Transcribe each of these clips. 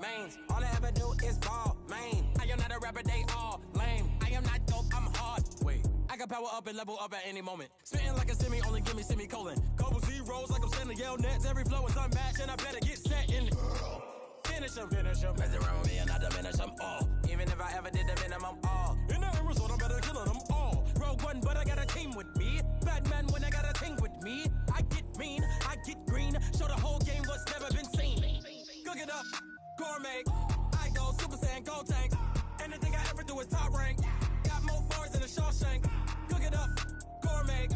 lanes. All I ever do is ball, man. I am not a rapper, they all lame. I am not dope, I'm hard. Wait, I can power up and level up at any moment. Spitting like a semi, only give me semicolon. Couple zeros like I'm sending yell nets. Every flow is unmatched and I better get set in. Finish them. Mess around with me and I diminish them all. Even if I ever did the minimum all. In the end result, I'm better killing them all. Rogue one, but I got a team with me. Batman when I got a team with me. I get mean, I get green. Show the whole game what's never been seen. Cook it up, gourmet. I go Super Saiyan, Gold Tank. Anything I ever do is top rank. Got more bars than a Shawshank. Cook it up, gourmet.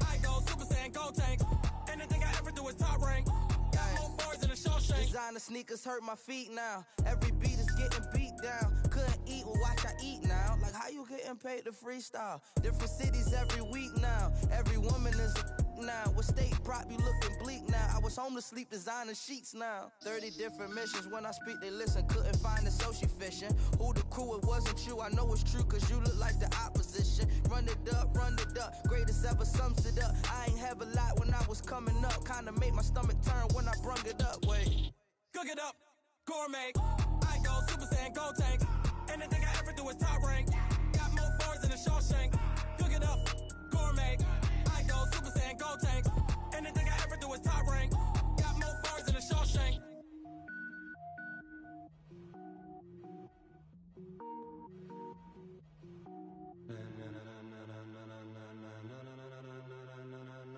I go Super Saiyan, Gold Tank. Anything I ever do is top rank. Got more bars than a Shawshank. Designer sneakers hurt my feet now. Every beat is getting beat down. Couldn't eat, well watch I eat now. Like how you getting paid to freestyle? Different cities every week now. Every woman is a now. What state prop you looking bleak now? I was home to sleep designer sheets now. 30 different missions. When I speak they listen. Couldn't find it so she fishing. Who the crew, it wasn't you. I know it's true cause you look like the opposition. Run it up. Greatest ever sums it up. I ain't have a lot when I was coming up. Kinda made my stomach turn when I brung it up. Wait. Cook it up, gourmet. I go Super Saiyan, Gold Tank. Anything I ever do is top rank. Got more bars than a Shawshank. Cook it up, gourmet. I go Super Saiyan, Gold Tank. Anything I ever do is top rank. Got more bars than a Shawshank.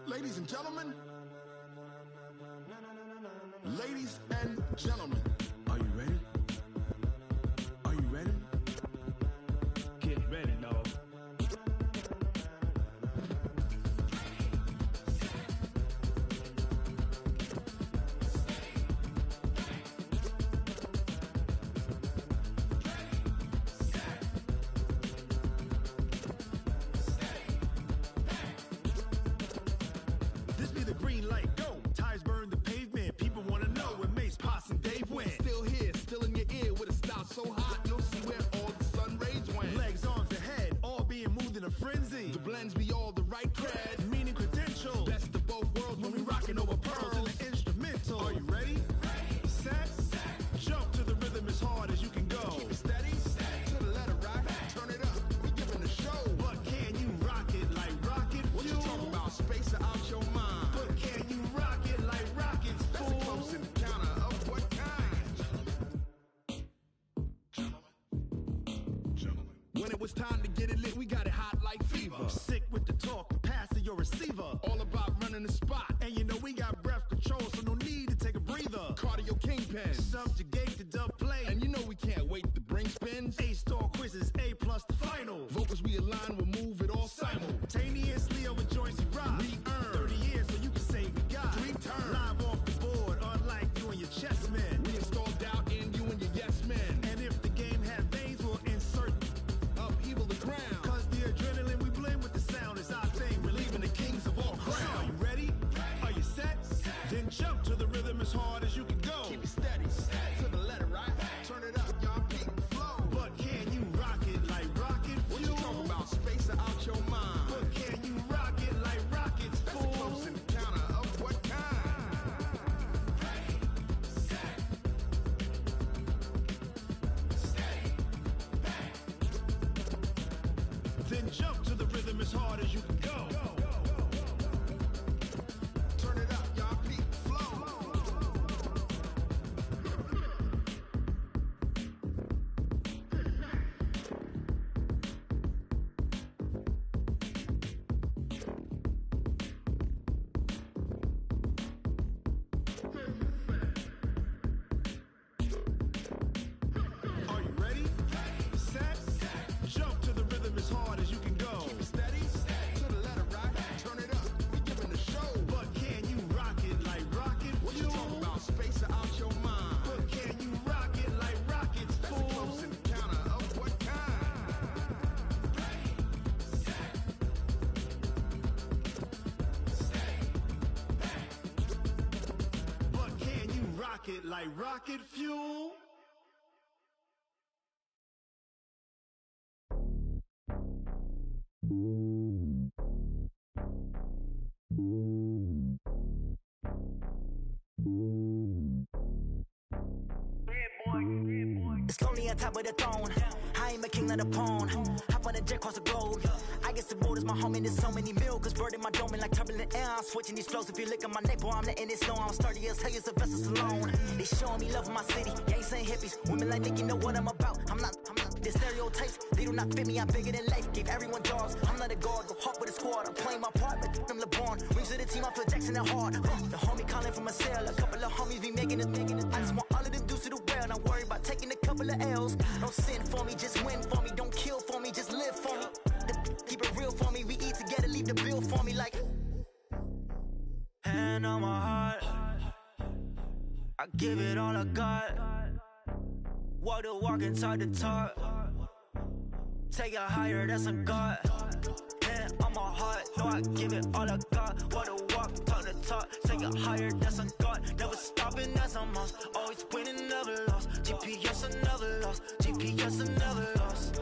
Ladies and gentlemen, ladies and gentlemen, are you ready? Are you ready? Get ready, dog. This be the green light, go. Tires burn the pavement. People wanna know where Mace, Posse, and Dave went. Still here, still in your ear with a style so hot, you'll see where all the sun rays went. Legs, arms, and head, all being moved in a frenzy. The blends be all the right cred, meaning credentials. Best of both worlds when we rockin' over pearls in the instrumental. Are you ready? Set, jump to the rhythm as hard as you can go. Keep it steady, to the letter right. Turn it up, we giving the show. But can you rock it like rocket fuel? What you talking about? Space it out your mind. But can you rock it like rockets, fool? That's a close encounter of what kind? Gentlemen. When it was time to get it lit, we got it hot like fever. Sick with the talk, pass to your receiver. All about running the spot. And you know we got breath control, so no need to take a breather. Cardio kingpin, subjugate the dub play. And you know we can't wait to bring spins. A-star quizzes, A+ the final. Vocals we align, we'll move it all simultaneously over joints we rock. We earn 30 years so you can say we got 3 turns. Live off the board, unlike you and your chess men. We install doubt in you and your yes men. And if the game had veins, we'll insert upheaval the ground. Cause the adrenaline we blend with the sound is our thing, relieving the kings of all crowns. So are you ready? Are you set? Then jump to the rhythm as hard as you can go. Keep it steady, to the letter right. Turn it up, y'all peak flow. But can you rock it like rocket fuel? What you talking about? Space it out your mind. But can you rock it like rockets, fool? That's a close encounter of what kind? Then jump to the rhythm as hard as you can go. Turn it up, y'all peak flow. Are you ready? Set, jump to the rhythm as hard as you can go. Keep it steady, to the letter right. Turn it up, we giving the show. But can you rock it like rocket fuel? What you talking about? Space it out your mind. But can you rock it like rockets, fool? That's a close encounter of what kind? But can you rock it like rocket fuel? Yeah, boy. on top of the throne. I ain't a king of the pawn. Hop on a jet across the globe. I get the borders, my homie, there's so many milk. Bird in my dome like turbulent air. I'm switching these flows. If you look at my neck, boy, I'm letting it slow. I'm sturdy as hell, it's a vessel alone. They showing me love in my city. Gangsta hippies, women like Nick, you know what I'm about. I'm not the stereotypes, they do not fit me. I'm bigger than life, gave everyone jobs. I'm not a guard, go hard with a squad. I'm playing my part, but I'm LeBron. Rings to the team, I feel Jackson and hard. The homie calling from a cell, a couple of homies be making it. I just want all of them dudes to the well. Don't worry about taking a couple of L's. Don't sin for me, just win for me. Don't kill for me, just live for me. Keep it real for me, we eat together, leave the bill for me like. Hand on my heart, I give it all I got. Walk the walk and talk the talk. Take it higher, that's a God. Hand on my heart, no, I give it all I got. Walk the walk, talk the talk. Take it higher, that's a God. Never stopping, that's a must. Always winning, never lost. GPS, I never lost. GPS, I never lost.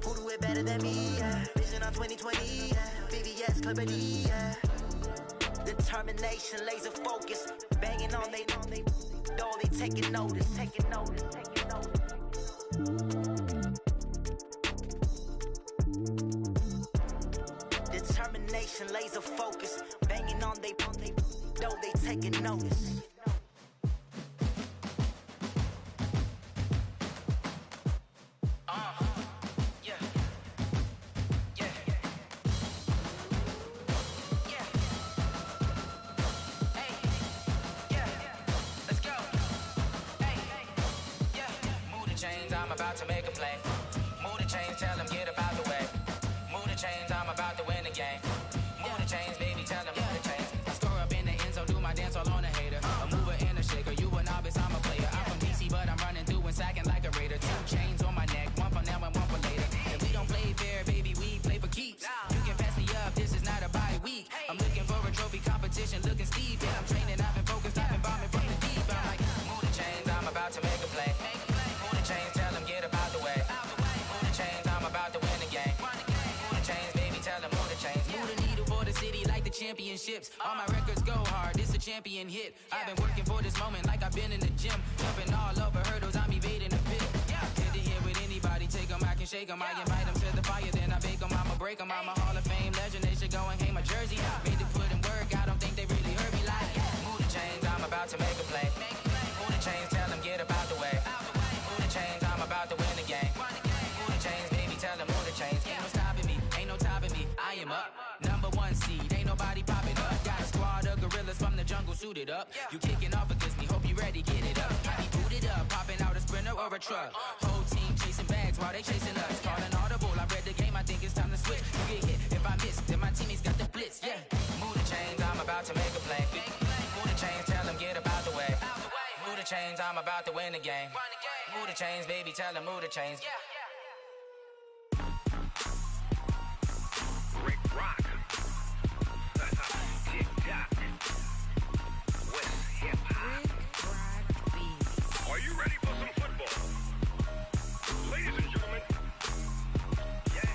Who do it better than me? Yeah. Vision on 2020, yeah. VVS, Clippity, yeah. Determination, laser focus. Banging on they door, they taking notice. Determination, laser focus. Banging on they door, they taking notice. To make a play. Move the chains, tell them get up out the way. Move the chains, I'm about to win the game. Move the chains, baby, tell them move the chains. I score up in the end zone, do my dance all on a hater. A mover and a shaker, you a novice, I'm a player. I'm from DC, but I'm running through and sacking like a raider. 2 chains on my neck, one for now and one for later. If we don't play fair, baby, we play for keeps. You can pass me up, this is not a bye week. I'm looking for a trophy competition, looking steep. Yeah, I'm training, I've been focused, I've been bombing from the deep. I'm like, move the chains, I'm about to make a play. Move the chains, tell them get up out the way. Move the chains, I'm about to win the game. Move the chains, baby, tell them move the chains. Move the needle for the city like the championships. All my records go hard, this a champion hit. I've been working for this moment like I've been in the gym. Jumping all over hurdles, I'm evading the pit. Get to here with anybody, take them, I can shake them. I invite them to the fire, then I bake them, I'ma break them. I'm a Hall of Fame legend, they should go and hang my jersey. Made to put in work, I don't think they really heard me like. Move the chains, I'm about to make a play. Move the chains, tell them get up out the way. Move the chains, I'm about to win the game. Move the chains, baby, tell them move the chains. Ain't no stopping me, ain't no topping me. I am up, #1 seed, ain't nobody popping up. Got a squad of gorillas from the jungle suited up. You kicking off against me, hope you ready, get it up. I be booted up, popping out a Sprinter or a truck. Whole team chasing bags while they chasing us. Calling audible, I read the game, I think it's time to switch. You get hit if I miss, then my teammates got the blitz, yeah. Move the chains, I'm about to make a play. Move the chains, tell them get up out the way. Move the chains, I'm about to win the game. Move the chains, baby, tell them move the chains. Rick Rock. TikTok. West Hip Hop. Are you ready for some football? Ladies and gentlemen. Yeah.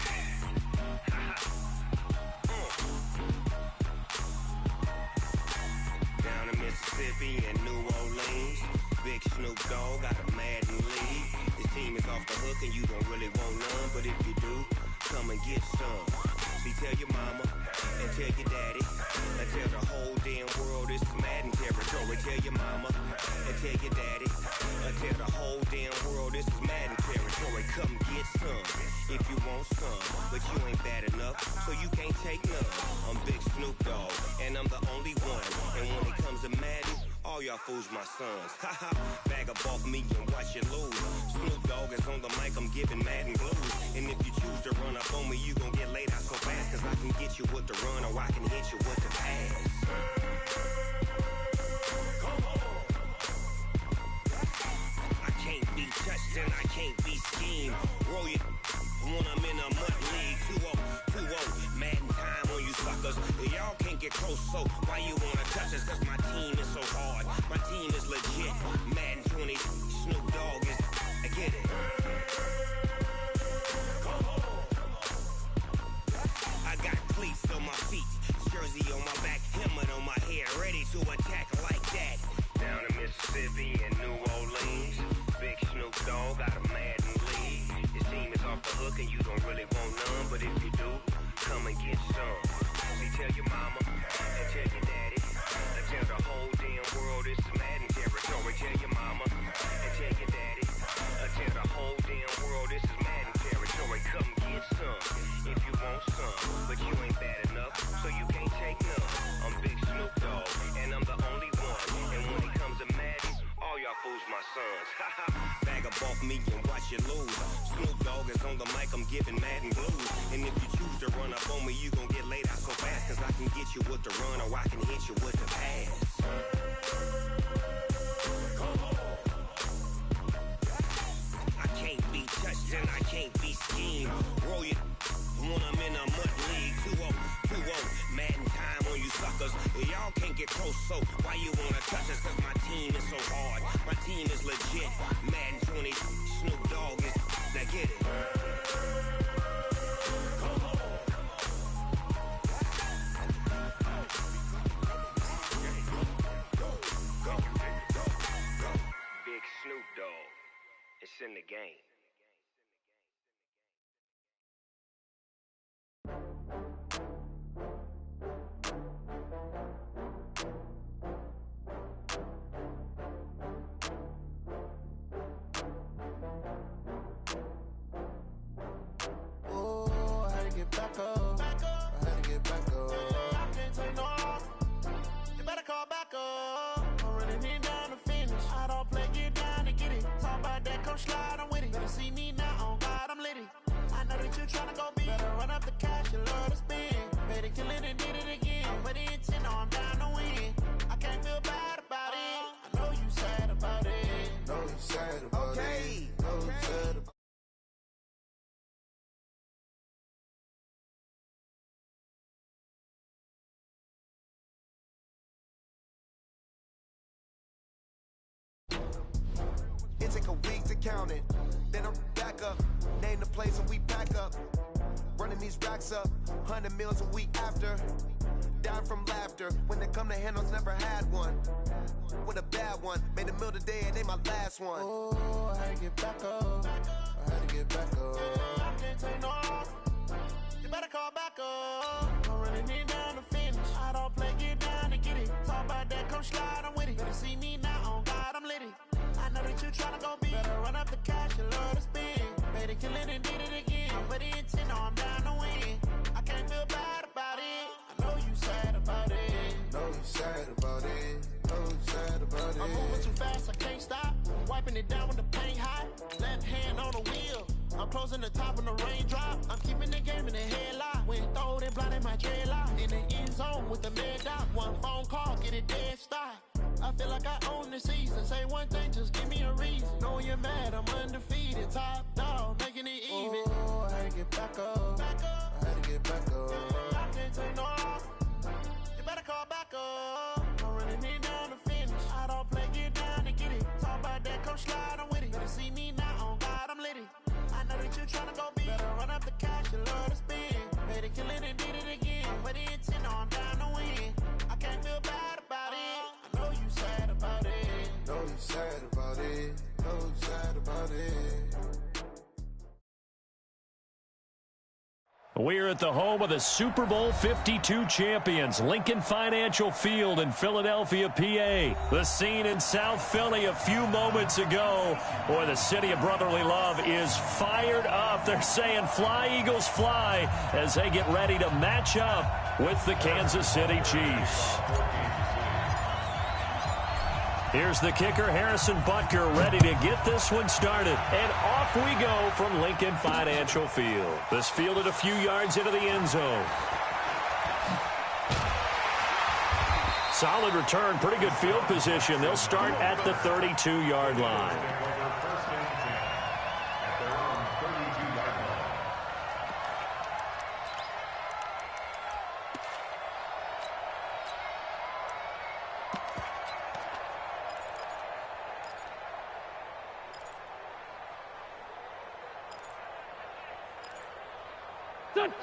Down in Mississippi and New Orleans, Big Snoop Dogg got a Madden lead. His team is off the hook and you don't really want none, but if you do, come and get some. See, tell your mama and tell your daddy and tell the whole damn world this is Madden territory. Tell your mama and tell your daddy and tell the whole damn world this is Madden territory. Come get some if you want some, but you ain't bad enough, so you can't take none. I'm Big Snoop Dogg and I'm the only one, and when it comes to Madden, all y'all fools my sons. Haha, bag up off me and watch you lose. Snoop Dogg is on the mic, I'm giving Madden blues. And if you choose to run up on me, you gon' get laid out so fast, cause I can get you with the run or I can hit you with the pass. I can't be touched and I can't be schemed. Roll you when I'm in a mud league. 2-0, Madden time on you suckers. Y'all can't get close, so why you wanna touch us? Cause my team is so hard, my team is legit. Madden 20, Snoop Dogg is, I get it. I got cleats on my feet, jersey on my back, helmet on my head, ready to attack like that. Down in Mississippi and New Orleans, Big Snoop Dogg got a come and get some. See, tell your mama and tell your daddy and tell the whole damn world this is Madden territory. Tell your mama and tell your daddy and tell the whole damn world this is Madden territory. Come get some if you want some, but you ain't bad enough, so you can't take none. I'm Big Snoop Dogg, and I'm the only one. And when it comes to Madden, all y'all fools my sons. Bag up off me and watch you lose. Snoop Dogg is on the mic, I'm giving Madden blues. And if you choose to run up on me, you gon' get laid out so fast. Cause I can get you with the run or I can hit you with the pass. I can't be touched and I can't be schemed. Roll you when I'm in a mud league. 2-0, Madden time on you suckers. Y'all can't get close, so why you wanna touch us? Cause my team is so hard, my team is legit. Madden 20, Snoop Dogg is, now get it. Big Snoop Dogg, it's in the game. Back up. I had to get back up. I can't take no off. You better call back up. I'm running in down to finish. I don't play, get down to get it. Talk about that, come slide, I'm with it. Better see me now, on God, I'm litty. I know that you tryna go big. Better run up the cash, you love to spend. Better kill it and did it again. But the intent, no, I'm down to win. I can't feel bad about it. I know you sad about it. Know you sad about it. Know you sad about it. It take a week to count it. Then I'm back up. Name the place and we pack up. Running these racks up. 100 meals a week after. Down from laughter. When they come to handles, never had one. With a bad one. Made a meal today and they my last one. Oh, I had to get back up. I had to get back up. I can't take no off. You better call back up. I'm running in down to finish. I don't play, get down to get it. Talk about that, come slide, I'm with it. Better see me now, on God, I'm litty. I know that you tryna go big. Better run up the cash, you love to spend. Better kill it and did it again. But the intent, no, I'm down to win. I can't feel bad about it. I know you sad about it. Know you sad about it. Know you sad about it. I'm moving too fast, I can't stop. Wiping it down when the paint hot. Left hand on the wheel. I'm closing the top when the raindrop. I'm keeping the game in the headlock. When throwed and blinded my dreadlock. In the end zone with the mad dot. One phone call, get it dead stop. I feel like I own the season. Say one thing, just give me a reason. Knowing you're mad, I'm undefeated. Top dog, making it even. Oh, I had to get back up. I had to get back up. I can't take no off. You better call back up. I'm running in down to finish. I don't play, get down to get it. Talk about that, come slide, I'm with it. Better see me now, on God, I'm litty. I know that you tryna go big. Better run up the cash, you love to spend. Better kill it and did it again. But the intent, no, I'm down to win. I can't feel bad about it. I know you sad about it. Know you sad about it. Know you sad about it. We're at the home of the Super Bowl 52 champions, Lincoln Financial Field in Philadelphia, PA. The scene in South Philly a few moments ago. Boy, the city of brotherly love is fired up. They're saying, fly, Eagles, fly, as they get ready to match up with the Kansas City Chiefs. Here's the kicker, Harrison Butker, ready to get this one started. And off we go from Lincoln Financial Field. This fielded a few yards into the end zone. Solid return, pretty good field position. They'll start at the 32-yard line.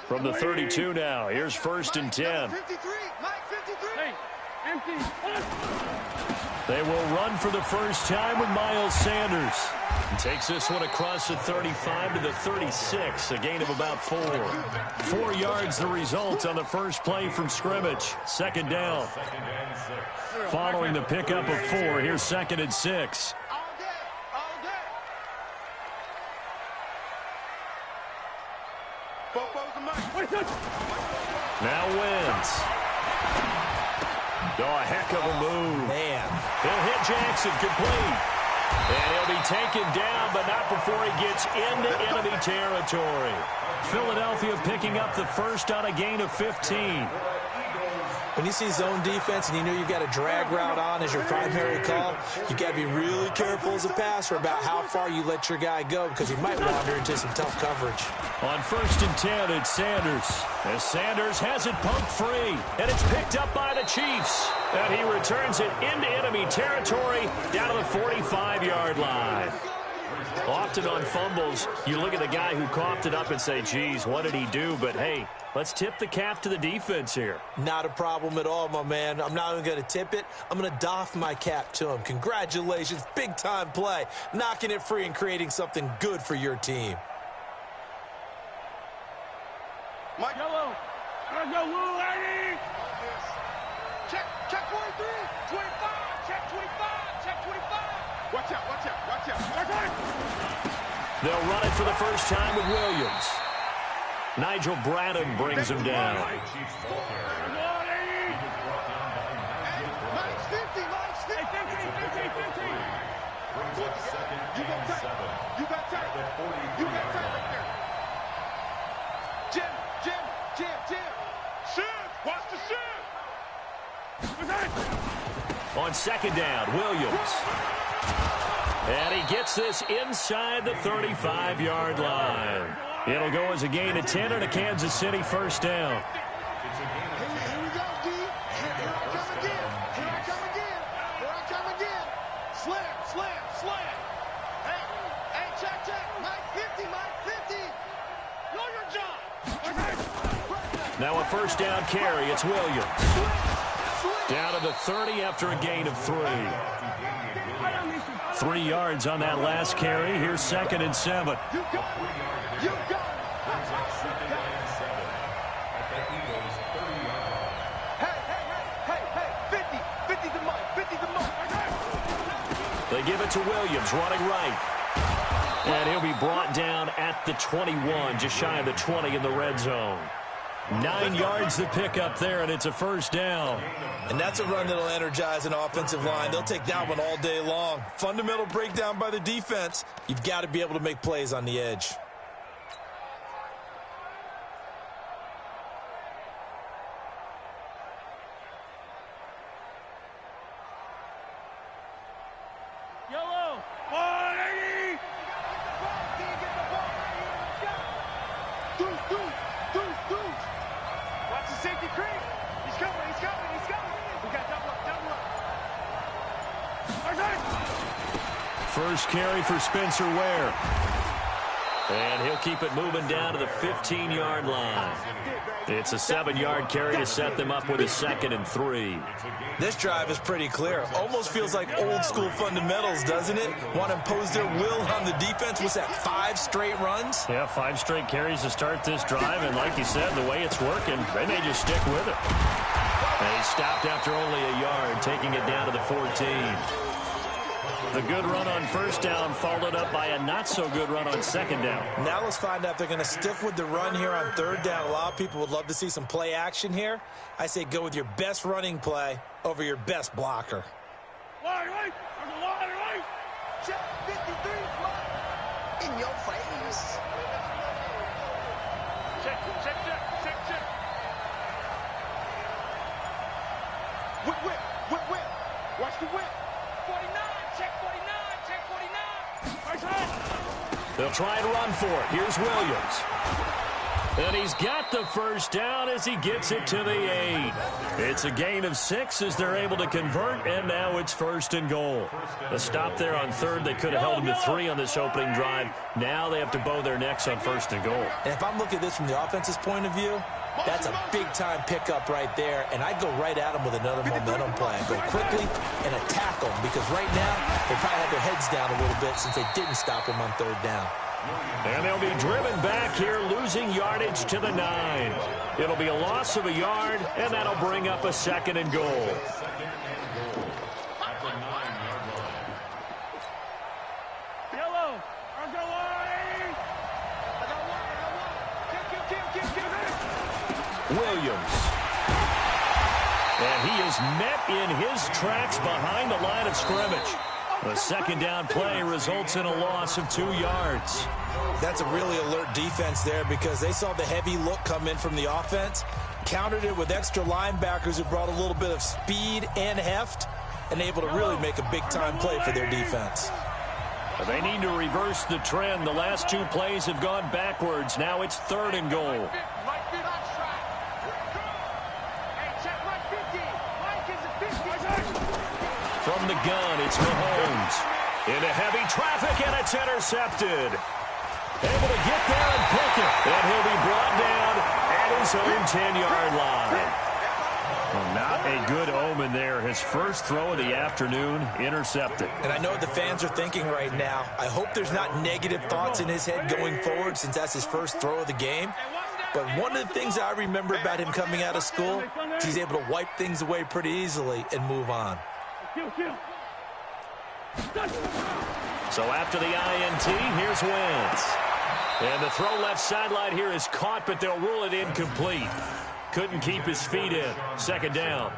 From the 32 now, here's 1st and 10. 53, Mike 53. Hey, empty. They will run for the first time with Miles Sanders. He takes this one across the 35 to the 36, a gain of about 4. 4 yards the result on the first play from scrimmage. Second down. Following the pickup of 4, here's 2nd and 6. Now wins. Oh, a heck of a move. Man. He'll hit Jackson complete. And he'll be taken down, but not before he gets into enemy territory. Philadelphia picking up the first on a gain of 15. When you see zone defense and you know you've got a drag route on as your primary call, you got to be really careful as a passer about how far you let your guy go because he might wander into some tough coverage. On 1st and 10, it's Sanders. As Sanders has it pumped free, and it's picked up by the Chiefs. And he returns it into enemy territory down to the 45-yard line. Often on fumbles, you look at the guy who coughed it up and say, geez, what did he do? But, hey, let's tip the cap to the defense here. Not a problem at all, my man. I'm not even going to tip it. I'm going to doff my cap to him. Congratulations. Big-time play. Knocking it free and creating something good for your team. Mike. Yellow. Let's go, Will Lady. Check 43. 25. Check 25. Check 25. Watch out, watch out, watch out. Watch out. They'll run it for the first time with Williams. Nigel Bradham brings him down. Mike's 50, Mike's 50. 50. You got tight. You got tight. You got tight right there. Jim. Shift. Watch the shift. On 2nd down, Williams. And he gets this inside the 35-yard line. It'll go as a gain of 10 and a Kansas City first down. Here we go, D. Here I come again. Slam. Hey, check. Mike 50. Know your job. Now a first down carry. It's Williams. Down to the 30 after a gain of 3. 3 yards on that last carry. Here's 2nd and 7. You got it. Hey, 50 the Mike. They give it to Williams, running right. And he'll be brought down at the 21, just shy of the 20 in the red zone. 9 yards to pick up there, and it's a first down. And that's a run that'll energize an offensive line. They'll take that one all day long. Fundamental breakdown by the defense. You've got to be able to make plays on the edge. Yellow. 180. Deuce. Watch the safety creep. He's coming. We got double up. First carry for Spencer Ware. And he'll keep it moving down to the 15-yard line. It's a 7-yard carry to set them up with a 2nd and 3. This drive is pretty clear. Almost feels like old-school fundamentals, doesn't it? Want to impose their will on the defense. What's that, 5 straight runs? Yeah, 5 straight carries to start this drive. And like you said, the way it's working, they may just stick with it. And he stopped after only a yard, taking it down to the 14. The good run on first down followed up by a not-so-good run on 2nd down. Now let's find out if they're going to stick with the run here on 3rd down. A lot of people would love to see some play action here. I say go with your best running play over your best blocker. Line. Check 53. In your face. Check. Whip. Watch the whip. 49. Check 49. They'll try and run for it. Here's Williams. And he's got the first down as he gets it to the 8. It's a gain of 6 as they're able to convert, and now it's 1st and goal. The stop there on 3rd, they could have held him to 3 on this opening drive. Now they have to bow their necks on 1st and goal. And if I'm looking at this from the offense's point of view, That's a big-time pickup right there, and I'd go right at him with another momentum play. I'd go quickly and attack them, because right now they probably have their heads down a little bit since they didn't stop him on third down. And they'll be driven back here, losing yardage to the 9. It'll be a loss of a yard, and that'll bring up a 2nd and goal. Williams. And he is met in his tracks behind the line of scrimmage. The 2nd down play results in a loss of 2 yards. That's a really alert defense there, because they saw the heavy look come in from the offense, countered it with extra linebackers who brought a little bit of speed and heft, and able to really make a big-time play for their defense. They need to reverse the trend. The last 2 plays have gone backwards. Now it's 3rd and goal. From the gun, it's Mahomes. Into heavy traffic, and it's intercepted. Able to get there and pick it. And he'll be brought down at his own 10-yard line. Well, not a good omen there. His first throw of the afternoon, intercepted. And I know what the fans are thinking right now. I hope there's not negative thoughts in his head going forward, since that's his first throw of the game. But one of the things I remember about him coming out of school is he's able to wipe things away pretty easily and move on. So after the INT, here's Wentz. And the throw left sideline here is caught, but they'll rule it incomplete. Couldn't keep his feet in. 2nd down.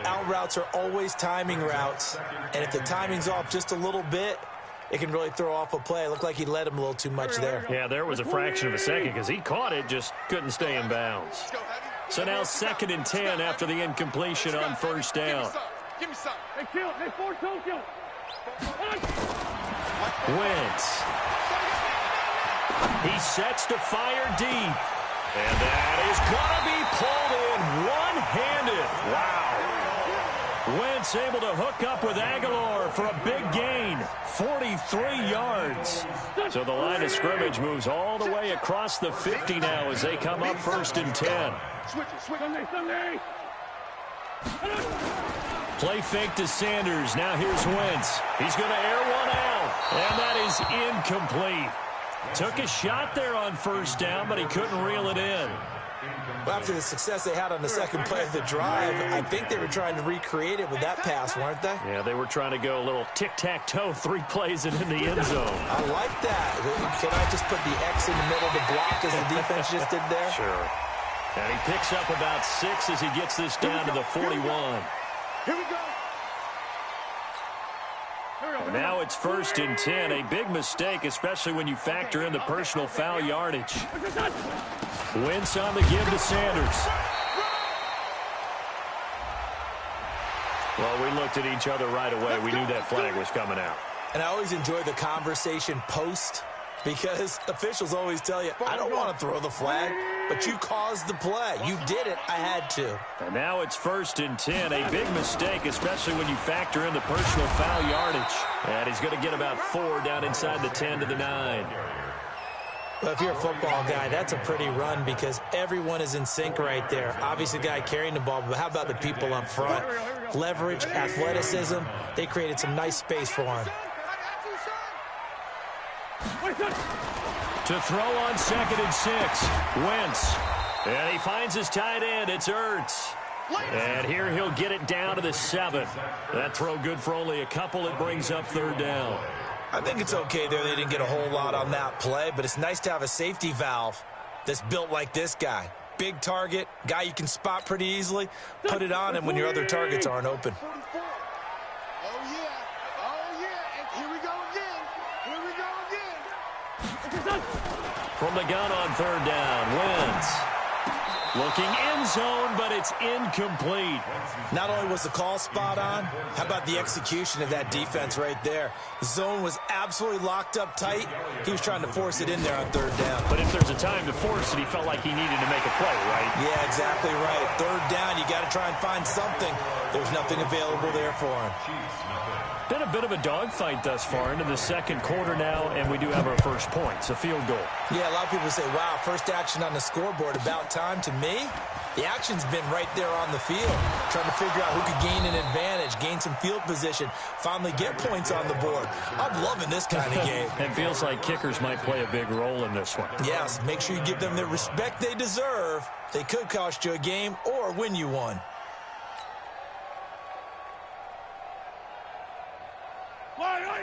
Out routes are always timing routes, and if the timing's off just a little bit, it can really throw off a play. It looked like he led him a little too much there. Yeah, there was a fraction of a second because he caught it, just couldn't stay in bounds. So now 2nd and 10 after the incompletion on 1st down. Wentz. He sets to fire deep. And that is going to be pulled in one-handed. Wow. Wentz able to hook up with Aguilar for a big gain. 43 yards. So the line of scrimmage moves all the way across the 50 now as they come up 1st and 10. Play fake to Sanders. Now here's Wentz. He's going to air one out. And that is incomplete. Took a shot there on 1st down, but he couldn't reel it in. Well, after the success they had on the 2nd play of the drive, I think they were trying to recreate it with that pass, weren't they? Yeah, they were trying to go a little tic-tac-toe, 3 plays and in the end zone. I like that. Can I just put the X in the middle to block as the defense just did there? Sure. And he picks up about 6 as he gets this down to the 41. Here we go. Now it's 1st and 10. A big mistake, especially when you factor in the personal foul yardage. Wentz on the give to Sanders. Well, we looked at each other right away. We knew that flag was coming out. And I always enjoy the conversation post, because officials always tell you, I don't want to throw the flag, but you caused the play. You did it. I had to. And now it's 1st and 10. A big mistake, especially when you factor in the personal foul yardage. And he's going to get about 4 down inside the 10 to the 9. Well, if you're a football guy, that's a pretty run, because everyone is in sync right there. Obviously, the guy carrying the ball, but how about the people up front? Leverage, athleticism. They created some nice space for him. To throw on 2nd and 6. Wentz. And he finds his tight end. It's Ertz. And here he'll get it down to the 7. That throw good for only a couple. It brings up 3rd down. I think it's okay there. They didn't get a whole lot on that play, but it's nice to have a safety valve that's built like this guy. Big target, guy you can spot pretty easily. Put it on him when your other targets aren't open. From the gun on 3rd down, Wentz. Looking end zone, but it's incomplete. Not only was the call spot on, how about the execution of that defense right there? The zone was absolutely locked up tight. He was trying to force it in there on 3rd down. But if there's a time to force it, he felt like he needed to make a play, right? Yeah, exactly right. 3rd down, you got to try and find something. There's nothing available there for him. Been a bit of a dogfight thus far into the second quarter now, and we do have our first point. It's a field goal. Yeah, a lot of people say, wow, first action on the scoreboard, about time. To me, the action's been right there on the field, trying to figure out who could gain an advantage, gain some field position, finally get points on the board. I'm loving this kind of game. It feels like kickers might play a big role in this one. Yes, make sure you give them the respect they deserve. They could cost you a game or win you one.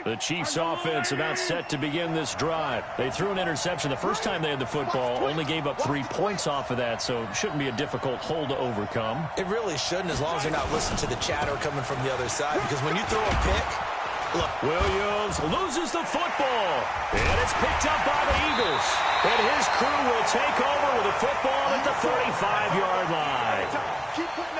The Chiefs offense about set to begin this drive. They threw an interception the first time they had the football, only gave up 3 points off of that, so it shouldn't be a difficult hole to overcome. It really shouldn't, as long as you're not listening to the chatter coming from the other side, because when you throw a pick, look. Williams loses the football, and it's picked up by the Eagles. And his crew will take over with the football at the 35-yard line.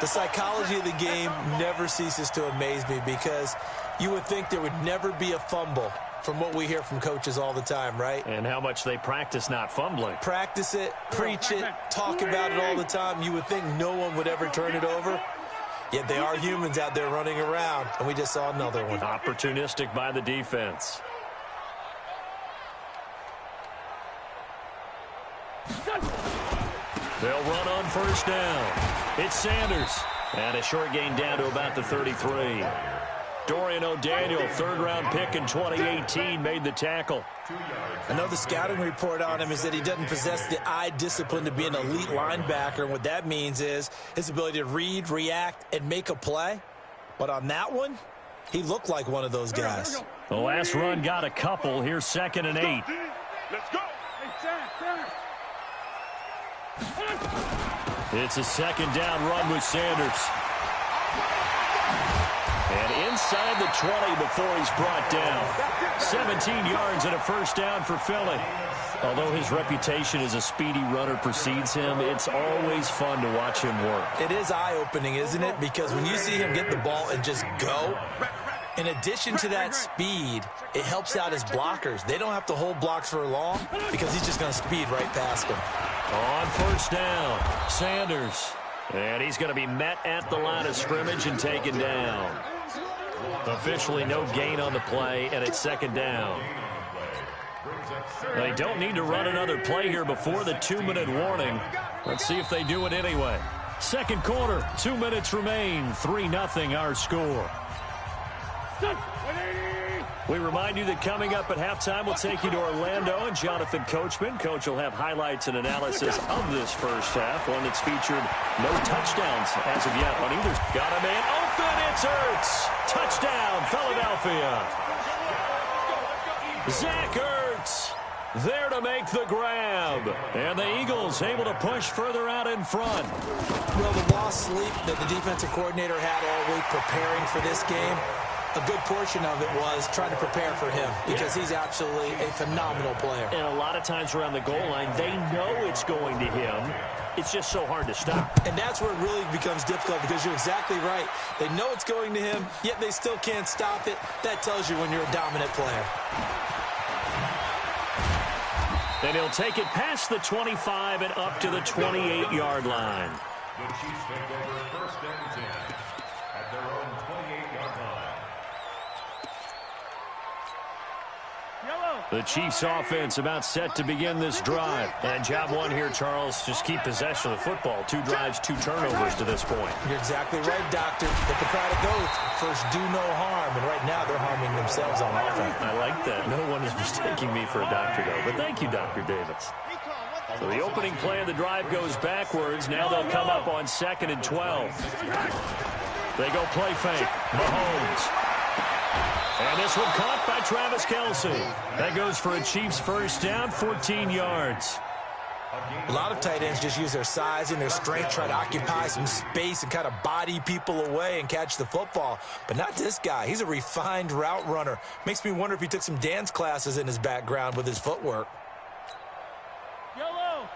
The psychology of the game never ceases to amaze me, because you would think there would never be a fumble from what we hear from coaches all the time, right? And how much they practice not fumbling. Practice it, preach it, talk about it all the time. You would think no one would ever turn it over. Yet they are humans out there running around, and we just saw another one. Opportunistic by the defense. They'll run on first down. It's Sanders. And a short gain down to about the 33. Dorian O'Daniel, third-round pick in 2018, made the tackle. I know the scouting report on him is that he doesn't possess the eye discipline to be an elite linebacker. And what that means is his ability to read, react, and make a play. But on that one, he looked like one of those guys. The last run got a couple. Here's 2nd and 8. Let's go. It's a second down run with Sanders. And inside the 20 before he's brought down. 17 yards and a first down for Philly. Although his reputation as a speedy runner precedes him, it's always fun to watch him work. It is eye-opening, isn't it? Because when you see him get the ball and just go, in addition to that speed, it helps out his blockers. They don't have to hold blocks for long because he's just going to speed right past them. On first down, Sanders. And he's going to be met at the line of scrimmage and taken down. Officially no gain on the play, and it's 2nd down. They don't need to run another play here before the 2-minute warning. Let's see if they do it anyway. Second quarter, 2 minutes remain, 3-0 our score. We remind you that coming up at halftime, we'll take you to Orlando and Jonathan Coachman. Coach will have highlights and analysis of this first half, one that's featured no touchdowns as of yet on either. Got a man open, it's Ertz. Touchdown, Philadelphia. Zach Ertz there to make the grab. And the Eagles able to push further out in front. Well, the lost sleep that the defensive coordinator had all week preparing for this game, a good portion of it was trying to prepare for him because he's absolutely a phenomenal player. And a lot of times around the goal line, they know it's going to him. It's just so hard to stop. And that's where it really becomes difficult because you're exactly right. They know it's going to him, yet they still can't stop it. That tells you when you're a dominant player. And he'll take it past the 25 and up to the 28-yard line. The Chiefs take over 1st and 10 at their own 28-yard line. The Chiefs offense about set to begin this drive. And job one here, Charles, just keep possession of the football. 2 drives, 2 turnovers to this point. You're exactly right, Doctor. Hippocratic oath. First, do no harm. And right now, they're harming themselves on offense. I like that. No one is mistaking me for a doctor, though. But thank you, Dr. Davis. So the opening play of the drive goes backwards. Now they'll come up on 2nd and 12. They go play fake. Mahomes. And this one caught by Travis Kelce. That goes for a Chiefs first down, 14 yards. A lot of tight ends just use their size and their strength, try to occupy some space and kind of body people away and catch the football. But not this guy. He's a refined route runner. Makes me wonder if he took some dance classes in his background with his footwork. Yellow.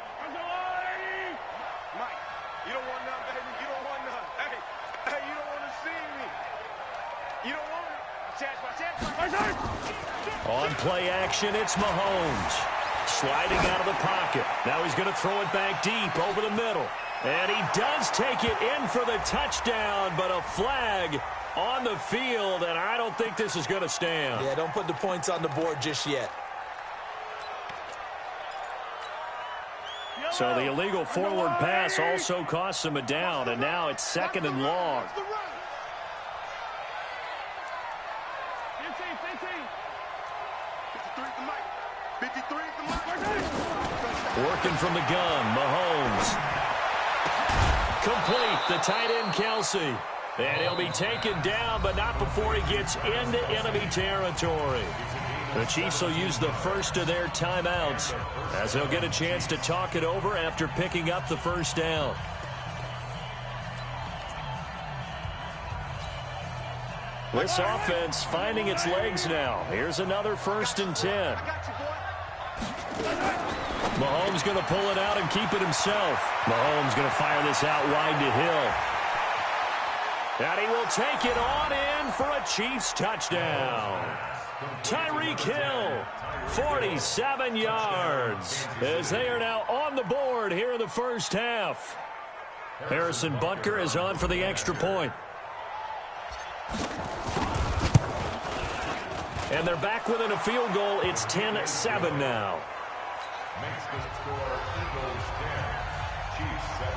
Mike, you don't want none, baby. You don't want none. Hey, you don't want to see me. You don't want it. On play action, it's Mahomes. Sliding out of the pocket. Now he's going to throw it back deep over the middle. And he does take it in for the touchdown, but a flag on the field, and I don't think this is going to stand. Yeah, don't put the points on the board just yet. So the illegal forward pass also costs him a down, and now it's 2nd and long. Working from the gun, Mahomes. Complete, the tight end, Kelsey. And he'll be taken down, but not before he gets into enemy territory. The Chiefs will use the first of their timeouts as they'll get a chance to talk it over after picking up the first down. This offense finding its legs now. Here's another 1st and 10. Mahomes going to pull it out and keep it himself. Mahomes going to fire this out wide to Hill. And he will take it on in for a Chiefs touchdown. Tyreek Hill, 47 yards, as they are now on the board here in the first half. Harrison Butker is on for the extra point. And they're back within a field goal. It's 10-7 now. Makes the score Eagles 10, Chiefs 7.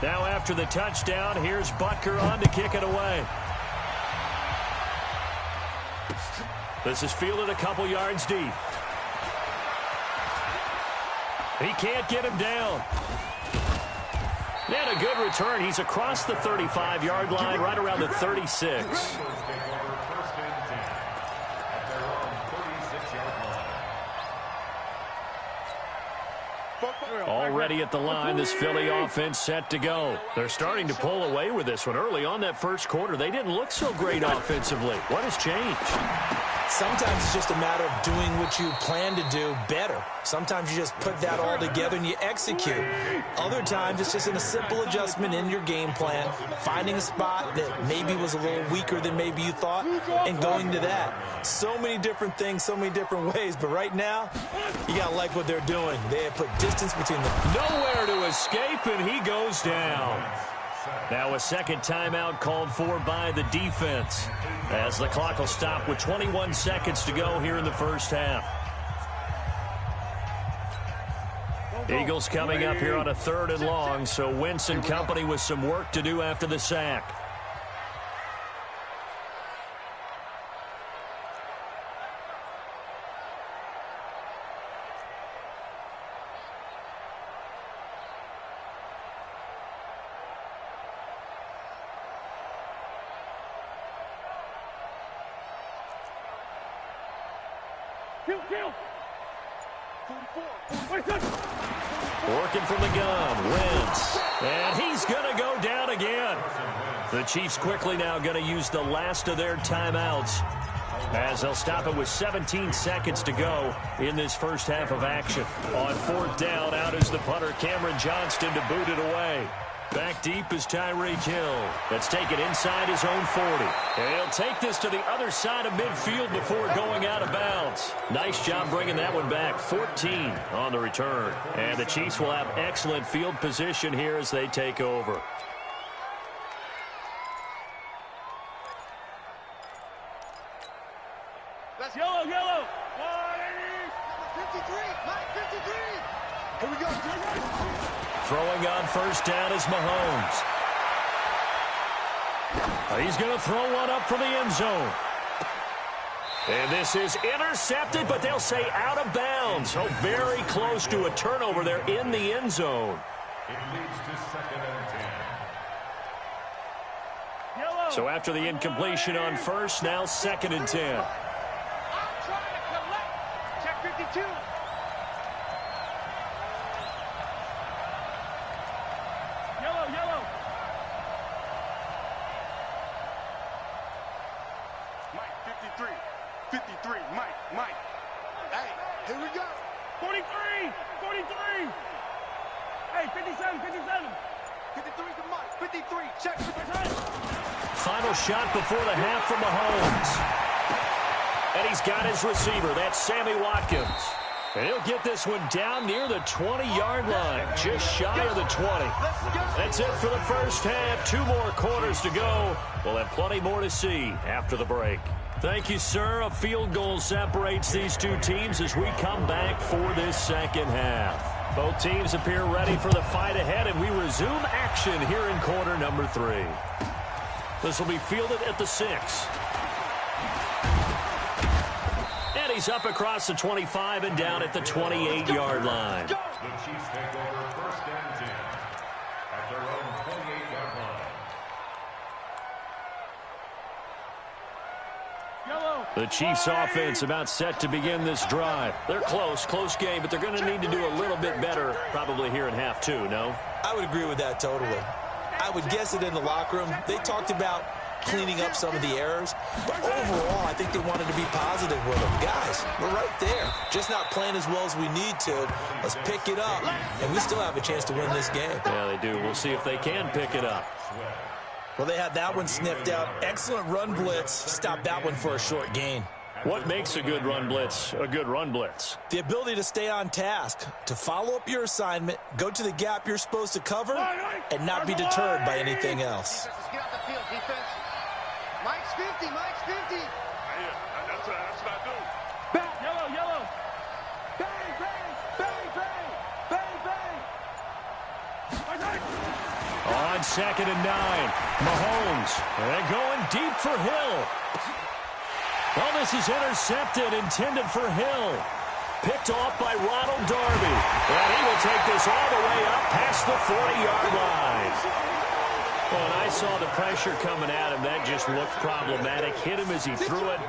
Now after the touchdown, here's Butker on to kick it away. This is fielded a couple yards deep. He can't get him down. And a good return. He's across the 35-yard line, right around the 36. Already at the line, this Philly offense set to go. They're starting to pull away with this one. Early on that first quarter, they didn't look so great offensively. What has changed? Sometimes it's just a matter of doing what you plan to do better. Sometimes you just put that all together and you execute. Other times it's just in a simple adjustment in your game plan, finding a spot that maybe was a little weaker than maybe you thought, and going to that. So many different things, so many different ways, but right now, you got to like what they're doing. They have put distance between them. Nowhere to escape, and he goes down. Now a second timeout called for by the defense, as the clock will stop with 21 seconds to go here in the first half. Eagles coming up here on a 3rd and long, so Wentz and company with some work to do after the sack. Working from the gun, Wentz. And he's going to go down again. The Chiefs quickly now going to use the last of their timeouts, as they'll stop it with 17 seconds to go in this first half of action. On 4th down, out is the punter, Cameron Johnston, to boot it away. Back deep is Tyreek Hill. Let's take it inside his own 40. And he'll take this to the other side of midfield before going out of bounds. Nice job bringing that one back. 14 on the return. And the Chiefs will have excellent field position here as they take over. That's yellow. 53, Mike, 53. Here we go. Throwing on first down is Mahomes. He's going to throw one up for the end zone. And this is intercepted, but they'll say out of bounds. So very close to a turnover there in the end zone. It leads to 2nd and 10. So after the incompletion on first, now 2nd and 10. I'm trying to collect. Check 52. Yellow. Mike, 53, Mike. Hey, here we go. 43. Hey, 57. 53 to Mike, 53, check. Final shot before the half from Mahomes. And he's got his receiver. That's Sammy Watkins. And he'll get this one down near the 20-yard line, just shy of the 20. That's it for the first half. 2 more quarters to go. We'll have plenty more to see after the break. Thank you, sir. A field goal separates these two teams as we come back for this second half. Both teams appear ready for the fight ahead, and we resume action here in quarter number 3. This will be fielded at the 6. And he's up across the 25 and down at the 28-yard line. The Chiefs take over first and 10 at their own 28-yard line. The Chiefs offense about set to begin this drive. They're close game, but they're going to need to do a little bit better probably here in half 2, no? I would agree with that totally. I would guess it in the locker room. They talked about cleaning up some of the errors, but overall, I think they wanted to be positive with them. Guys, we're right there. Just not playing as well as we need to. Let's pick it up, and we still have a chance to win this game. Yeah, they do. We'll see if they can pick it up. Well, they had that one sniffed out. Excellent run blitz. Stop that one for a short gain. What makes a good run blitz a good run blitz? The ability to stay on task, to follow up your assignment, go to the gap you're supposed to cover, and not be deterred by anything else. Get out the field, defense. Mike's 50, Mike's 50. Yeah, that's what I do. Back, yellow. Bang, bang, bang, bang, bang, bang. On 2nd and 9, Mahomes, and going deep for Hill. Well, this is intercepted, intended for Hill. Picked off by Ronald Darby. And he will take this all the way up past the 40-yard line. Well, and I saw the pressure coming at him. That just looked problematic. Hit him as he threw it,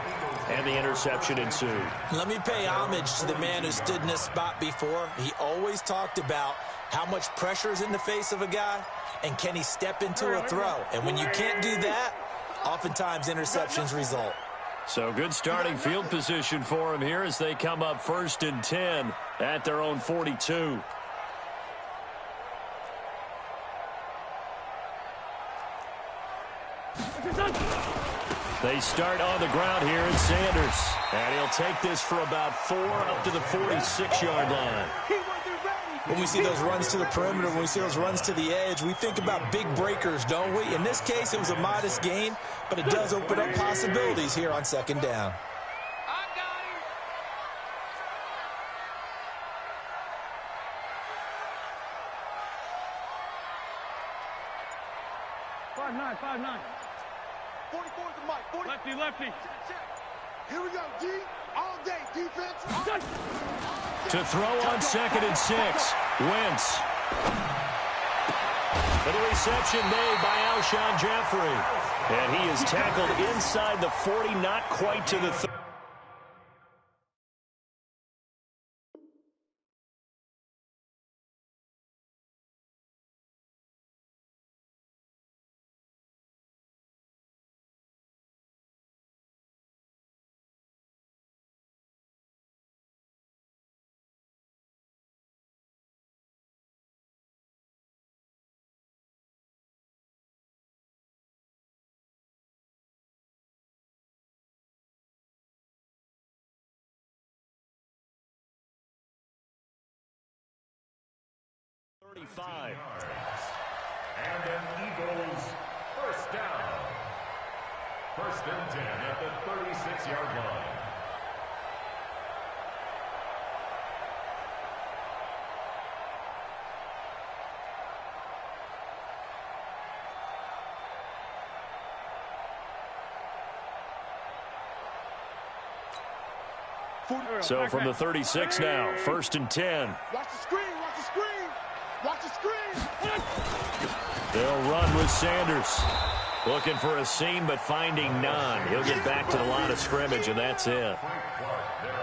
and the interception ensued. Let me pay homage to the man who stood in this spot before. He always talked about how much pressure is in the face of a guy, and can he step into a throw. And when you can't do that, oftentimes interceptions result. So good starting field position for him here as they come up 1st and 10 at their own 42. They start on the ground here in Sanders. And he'll take this for about 4 up to the 46-yard line. When we see those runs to the perimeter, when we see those runs to the edge, we think about big breakers, don't we? In this case, it was a modest gain, but it does open up possibilities here on 2nd down. I got him. 5'9". 44 is the mic. 40. Lefty. Check. Here we go, D. All day, defense. To throw on 2nd and 6. Wentz. And the reception made by Alshon Jeffrey. And he is tackled inside the 40, not quite to the 30. And an Eagles first down. 1st and 10 at the 36-yard line. So from the 36 now, 1st and 10. Watch the screen. Watch the screen. Watch the screen. They'll run with Sanders. Looking for a seam, but finding none. He'll get back to the line of scrimmage, and that's it.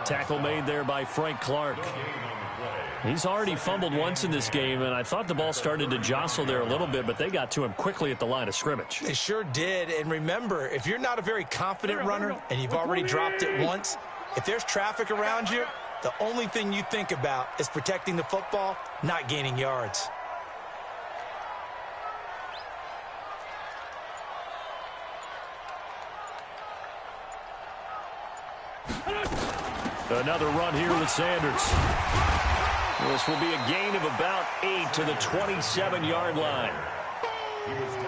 Tackle made there by Frank Clark. He's already fumbled once in this game, and I thought the ball started to jostle there a little bit, but they got to him quickly at the line of scrimmage. They sure did. And remember, if you're not a very confident runner and you've already dropped it once, if there's traffic around you, the only thing you think about is protecting the football, not gaining yards. Another run here with Sanders. This will be a gain of about 8 to the 27-yard line.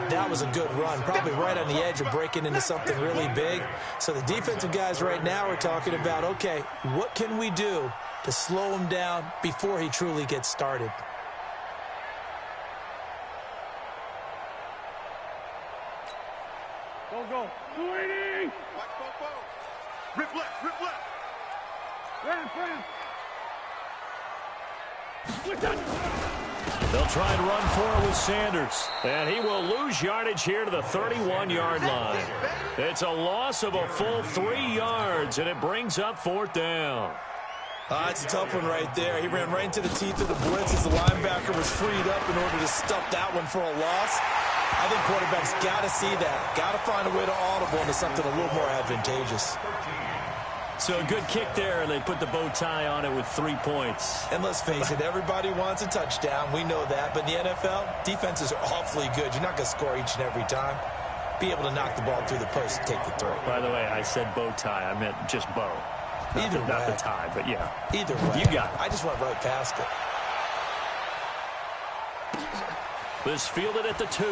That was a good run, probably right on the edge of breaking into something really big. So the defensive guys right now are talking about, okay, what can we do to slow him down before he truly gets started? Go, go. 280. Rip left, rip left. Ram. They'll try and run for it with Sanders. And he will lose yardage here to the 31-yard line. It's a loss of a full 3 yards, and it brings up 4th down. It's a tough one right there. He ran right into the teeth of the blitz as the linebacker was freed up in order to stuff that one for a loss. I think quarterbacks got to see that. Got to find a way to audible into something a little more advantageous. So a good kick there, and they put the bow tie on it with 3 points. And let's face it, everybody wants a touchdown. We know that. But in the NFL, defenses are awfully good. You're not going to score each and every time. Be able to knock the ball through the post and take the throw. By the way, I said bow tie. I meant just bow. Either way. Not the tie, but yeah. Either way. You got it. I just went right past it. This fielded at the 2.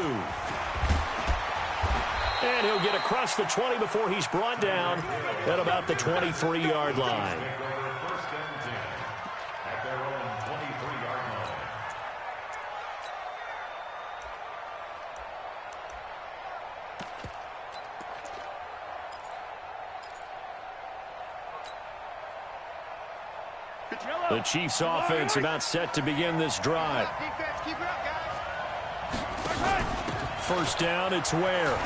And he'll get across the 20 before he's brought down at about the 23-yard line. At their own 23-yard line. The Chiefs offense about set to begin this drive. Defense, keep it up, guys. First down, it's Ware.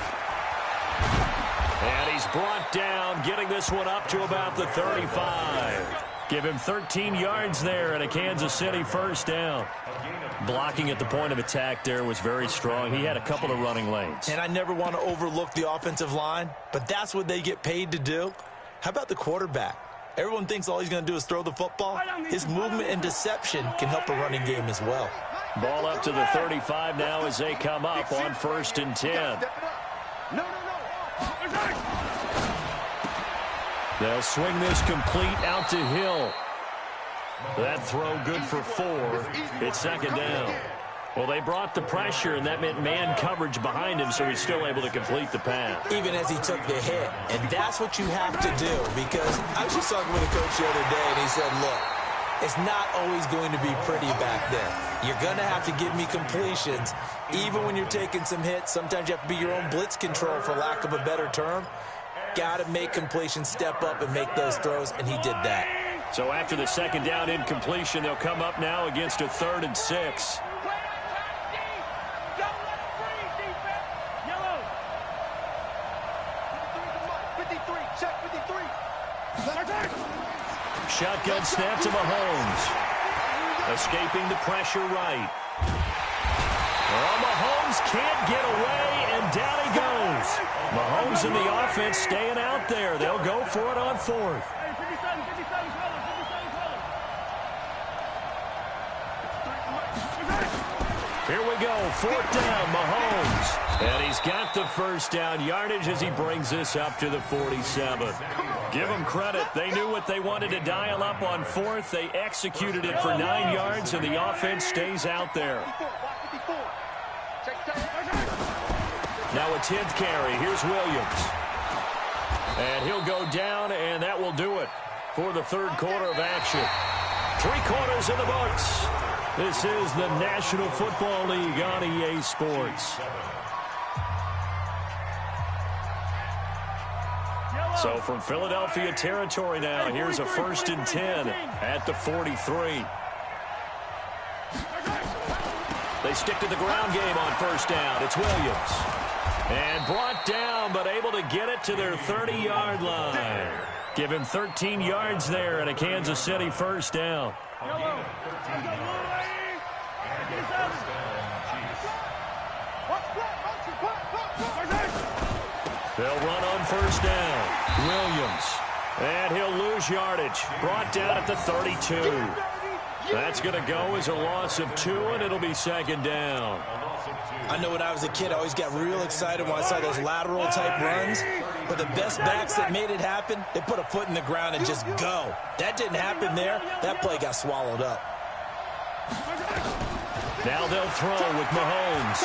And he's brought down, getting this one up to about the 35. Give him 13 yards there and a Kansas City first down. Blocking at the point of attack there was very strong. He had a couple of running lanes. And I never want to overlook the offensive line, but that's what they get paid to do. How about the quarterback? Everyone thinks all he's going to do is throw the football. His movement and deception can help a running game as well. Ball up to the 35 now as they come up on 1st and 10. They'll swing this complete out to Hill. That throw good for 4. It's 2nd down. Well, they brought the pressure, and that meant man coverage behind him, so he's still able to complete the pass. Even as he took the hit. And that's what you have to do, because I was just talking with a coach the other day, and he said, look, it's not always going to be pretty back there. You're going to have to give me completions. Even when you're taking some hits, sometimes you have to be your own blitz control, for lack of a better term. Got to make completions, step up, and make those throws, and he did that. So after the 2nd down incompletion, they'll come up now against a 3rd and 6. Shotgun snap to Mahomes. Escaping the pressure right. Oh, Mahomes can't get away, and down he goes. Mahomes and the offense staying out there. They'll go for it on 4th. Here we go, 4th down, Mahomes. And he's got the first down yardage as he brings this up to the 47. Give them credit. They knew what they wanted to dial up on 4th. They executed it for 9 yards, and the offense stays out there. Now a 10th carry. Here's Williams. And he'll go down, and that will do it for the 3rd quarter of action. 3 quarters in the books. This is the National Football League on EA Sports. So from Philadelphia territory now, here's a 1st and 10 at the 43. They stick to the ground game on 1st down. It's Williams. And brought down, but able to get it to their 30-yard line. Give him 13 yards there and a Kansas City first down. They'll run on 1st down. Williams. And he'll lose yardage. Brought down at the 32. That's going to go as a loss of 2, and it'll be 2nd down. I know when I was a kid, I always got real excited when I saw those lateral-type runs. But the best backs that made it happen, they put a foot in the ground and just go. That didn't happen there. That play got swallowed up. Now they'll throw with Mahomes.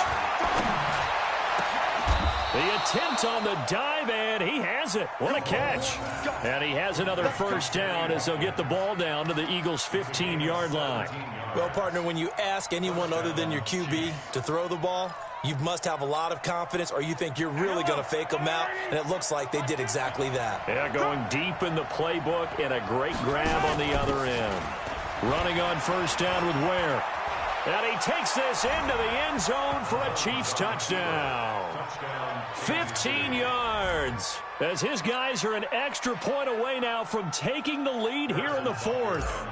The attempt on the dive, and he has it. What a catch. And he has another first down as they'll get the ball down to the Eagles' 15-yard line. Well, partner, when you ask anyone other than your QB to throw the ball, you must have a lot of confidence, or you think you're really going to fake them out, and it looks like they did exactly that. Yeah, going deep in the playbook and a great grab on the other end. Running on first down with Ware. And he takes this into the end zone for a Chiefs touchdown. 15 yards as his guys are an extra point away now from taking the lead here in the fourth.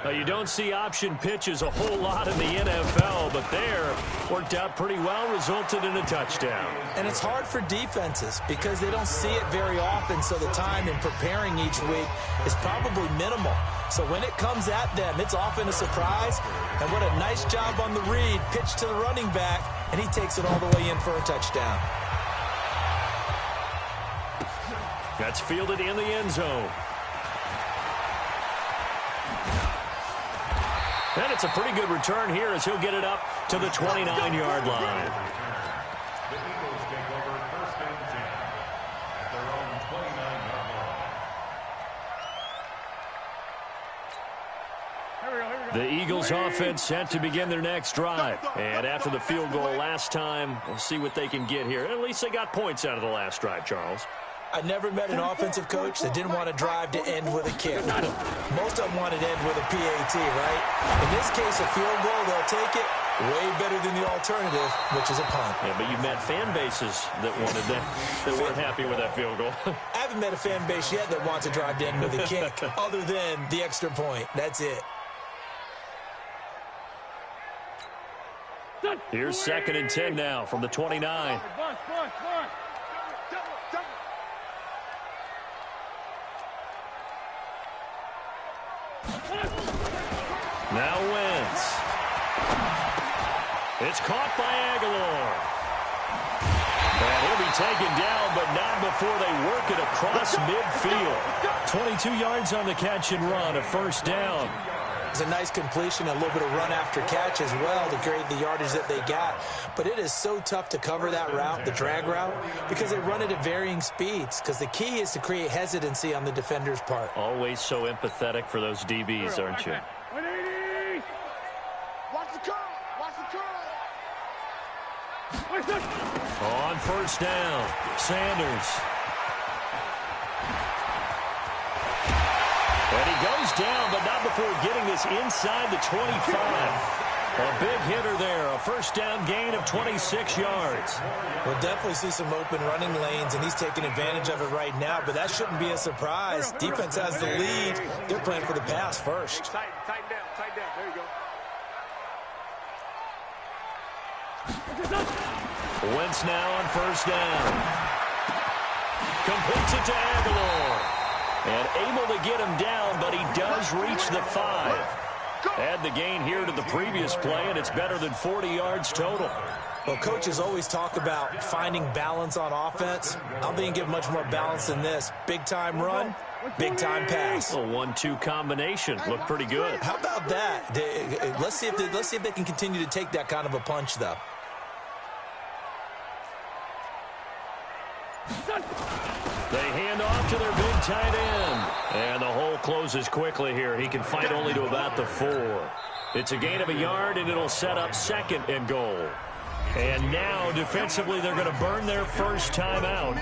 Now, you don't see option pitches a whole lot in the NFL, but there worked out pretty well, resulted in a touchdown. And it's hard for defenses because they don't see it very often, so the time in preparing each week is probably minimal. So when it comes at them, it's often a surprise. And what a nice job on the read, pitch to the running back, and he takes it all the way in for a touchdown. That's fielded in the end zone. And it's a pretty good return here as he'll get it up to the 29-yard line. The Eagles take over first and 10 at their own 29-yard line. The Eagles offense set to begin their next drive. And after the field goal last time, we'll see what they can get here. At least they got points out of the last drive, Charles. I never met an offensive coach that didn't want to drive to end with a kick. Most of them wanted to end with a PAT, right? In this case, a field goal, they'll take it. Way better than the alternative, which is a punt. Yeah, but you've met fan bases that wanted that weren't happy with that field goal. I haven't met a fan base yet that wants to drive to end with a kick, other than the extra point. That's it. Here's 2nd and 10 now from the 29. Now Wentz. It's caught by Aguilar. And he'll be taken down, but not before they work it across midfield. 22 yards on the catch and run, a first down. It's a nice completion, a little bit of run after catch as well to create the yardage that they got. But it is so tough to cover that route, the drag route, because they run it at varying speeds. Because the key is to create hesitancy on the defender's part. Always so empathetic for those DBs, aren't you? Watch the curl. Watch the curl. On first down, Sanders. And he goes down, but not before getting this inside the 25. A big hitter there, a first down gain of 26 yards. We'll definitely see some open running lanes, and he's taking advantage of it right now, but that shouldn't be a surprise. Defense has the lead. They're playing for the pass first. Tighten down. There you go. Wentz now on first down. Completes it to Aguilar. And able to get him down, but he does reach the 5. Add the gain here to the previous play, and it's better than 40 yards total. Well, coaches always talk about finding balance on offense. I don't think you can get much more balance than this. Big-time run, big-time pass. A 1-2 combination. Looked pretty good. How about that? Let's see if they can continue to take that kind of a punch, though. They hand off to their big tight end. And the hole closes quickly here. He can fight only to about the 4. It's a gain of a yard, and it'll set up 2nd and goal. And now, defensively, they're going to burn their first timeout.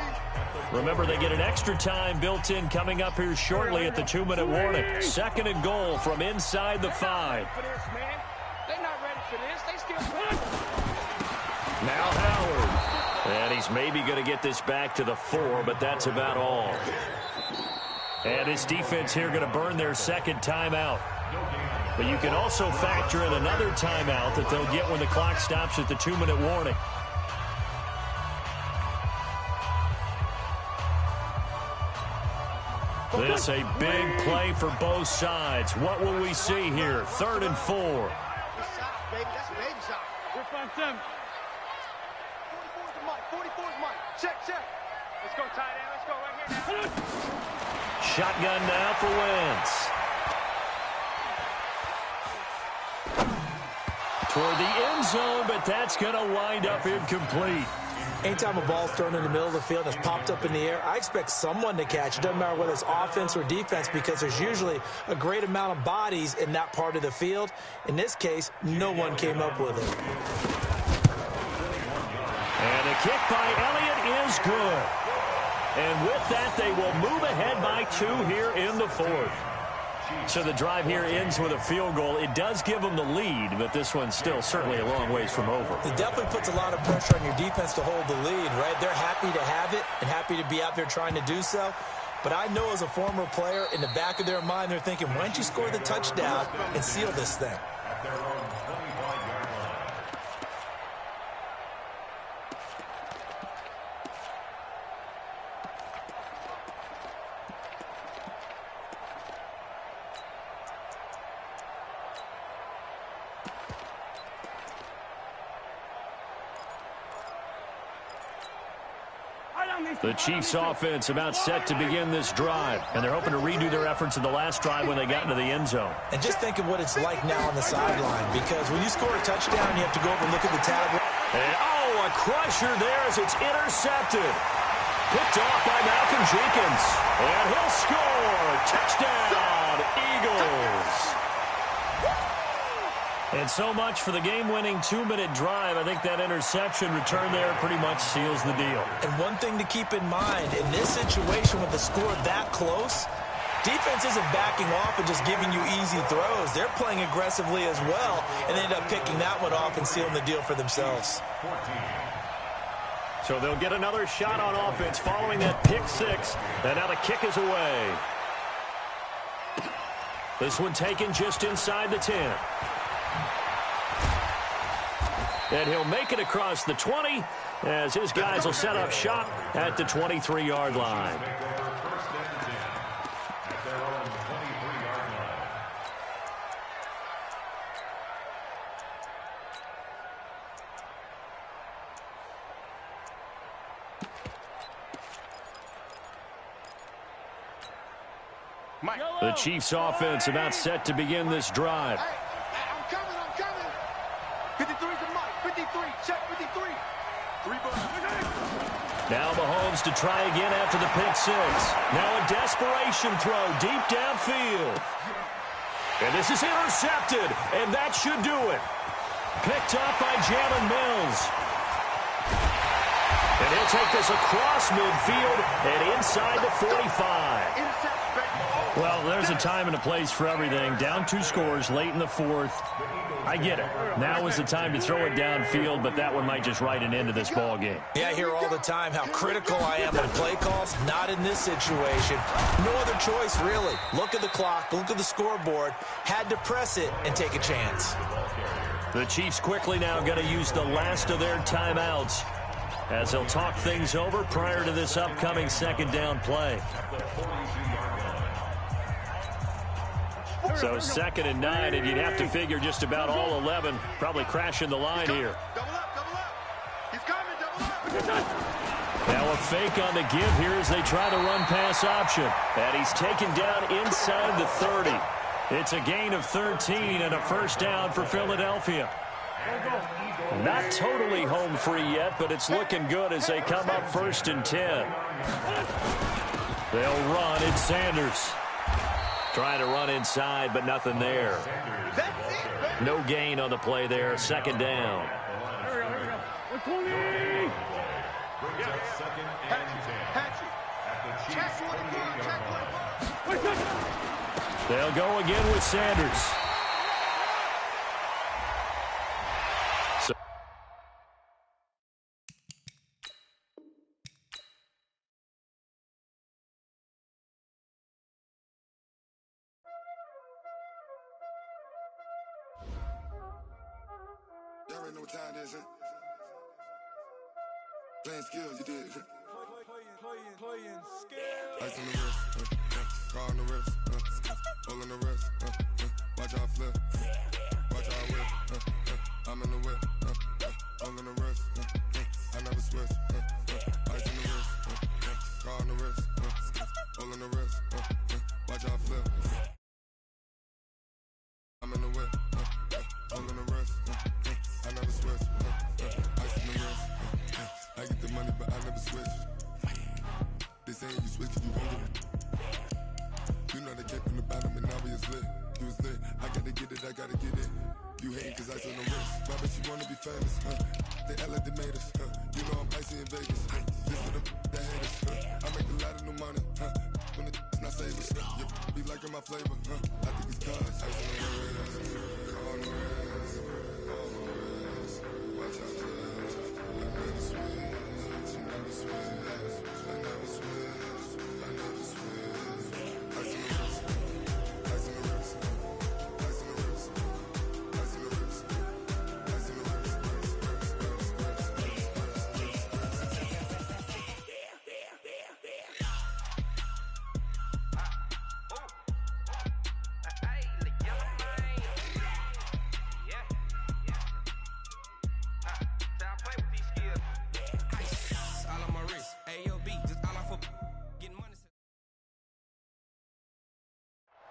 Remember, they get an extra time built in coming up here shortly at the 2-minute warning. 2nd and goal from inside the 5. They're not ready for this. They still playing. Now Howard. And he's maybe going to get this back to the 4, but that's about all. And his defense here going to burn their 2nd timeout. But you can also factor in another timeout that they'll get when the clock stops at the 2-minute warning. This a big play for both sides. What will we see here? 3rd and 4. Baby, that's a baby shot. We're 5-7. 44's the mic. Check. Let's go, tight end. Let's go right here now. Shotgun now for Wentz. Toward the end zone, but that's going to wind up incomplete. Anytime a ball's thrown in the middle of the field and it's popped up in the air, I expect someone to catch. It doesn't matter whether it's offense or defense because there's usually a great amount of bodies in that part of the field. In this case, no one came up with it. And a kick by Elliott is good. And with that, they will move ahead by 2 here in the 4th. So the drive here ends with a field goal. It does give them the lead, but this one's still certainly a long ways from over. It definitely puts a lot of pressure on your defense to hold the lead, right? They're happy to have it and happy to be out there trying to do so. But I know as a former player, in the back of their mind, they're thinking, why don't you score the touchdown and seal this thing? The Chiefs offense about set to begin this drive, and they're hoping to redo their efforts in the last drive when they got into the end zone. And just think of what it's like now on the sideline, because when you score a touchdown, you have to go over and look at the tablet. And, oh, a crusher there as it's intercepted. Picked off by Malcolm Jenkins. And he'll score. Touchdown, Eagles. And so much for the game-winning 2-minute drive. I think that interception return there pretty much seals the deal. And one thing to keep in mind, in this situation with the score that close, defense isn't backing off and just giving you easy throws. They're playing aggressively as well, and they end up picking that one off and sealing the deal for themselves. So they'll get another shot on offense following that pick 6, and now the kick is away. This one taken just inside the 10. And he'll make it across the 20 as his guys will set up shop at the 23-yard line. The Chiefs offense about set to begin this drive. I'm coming. 53's the mic. 53. Check 53. 3 buttons. Now Mahomes to try again after the pick 6. Now a desperation throw deep downfield. And this is intercepted, and that should do it. Picked up by Jalen Mills. And he'll take this across midfield and inside the 45. Well, there's a time and a place for everything. Down 2 scores late in the 4th. I get it. Now is the time to throw it downfield, but that one might just write an end to this ball game. Yeah, I hear all the time how critical I am on play calls. Not in this situation. No other choice, really. Look at the clock, look at the scoreboard. Had to press it and take a chance. The Chiefs quickly now going to use the last of their timeouts as they'll talk things over prior to this upcoming second down play. So 2nd and 9, and you'd have to figure just about all 11 probably crashing the line here. Double up. He's coming, double up. Now a fake on the give here as they try the run-pass option. And he's taken down inside the 30. It's a gain of 13 and a first down for Philadelphia. Not totally home free yet, but it's looking good as they come up 1st and 10. They'll run. It's Sanders. Trying to run inside, but nothing there. No gain on the play there. 2nd down. They'll go again with Sanders. Y'all already know what time it is, huh? Playing skills, you did. Playing skills. Ice on the wrist, car on the wrist, hole in the wrist, watch out flip, watch out whip, I'm in the whip, hole in the wrist, I never switch, ice on the wrist, car on the wrist, all on the wrist, watch how I flip. I'm in the whip, all on the wrist, I never switch, ice in the wrist, I get the money but I never switch. They saying you switch and you won't get it. You know they came from the bottom and now we is lit. You was lit, I gotta get it, I gotta get it. You hating cause ice on the wrist. Why bet you wanna be famous, They act like they made us, You know I'm icy in Vegas, This for the that hate us, I make a lot of new money, When it's not savers, Be liking my flavor, I think it's cause ice on the wrist, on the wrist, on the wrist. Watch out for this. I never switch, you never switch. I never switch, I never switch. Ice on the wrist, ice on the wrist, ice on the wrist, ice on the wrist, ice on the wrist,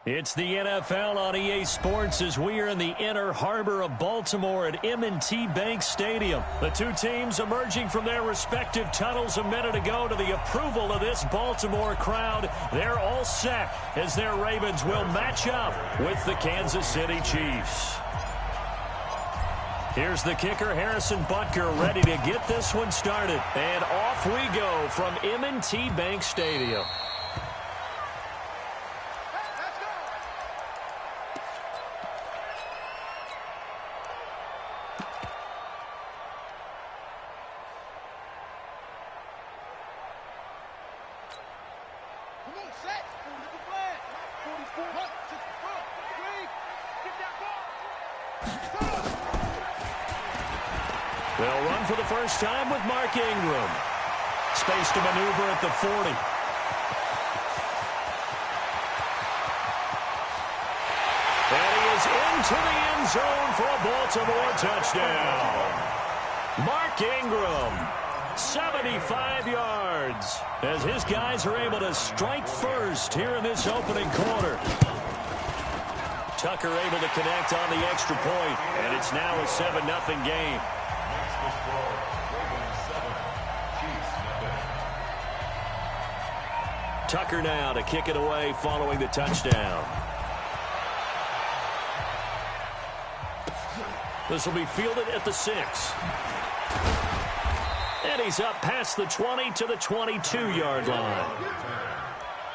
It's the NFL on EA Sports as we are in the inner harbor of Baltimore at M&T Bank Stadium. The two teams emerging from their respective tunnels a minute ago to the approval of this Baltimore crowd. They're all set as their Ravens will match up with the Kansas City Chiefs. Here's the kicker, Harrison Butker, ready to get this one started. And off we go from M&T Bank Stadium. They'll run for the first time with Mark Ingram. Space to maneuver at the 40. And he is into the end zone for a Baltimore touchdown. Mark Ingram, 75 yards, as his guys are able to strike first here in this opening quarter. Tucker able to connect on the extra point, and it's now a 7-0 game. Tucker now to kick it away following the touchdown. This will be fielded at the 6. And he's up past the 20 to the 22-yard line.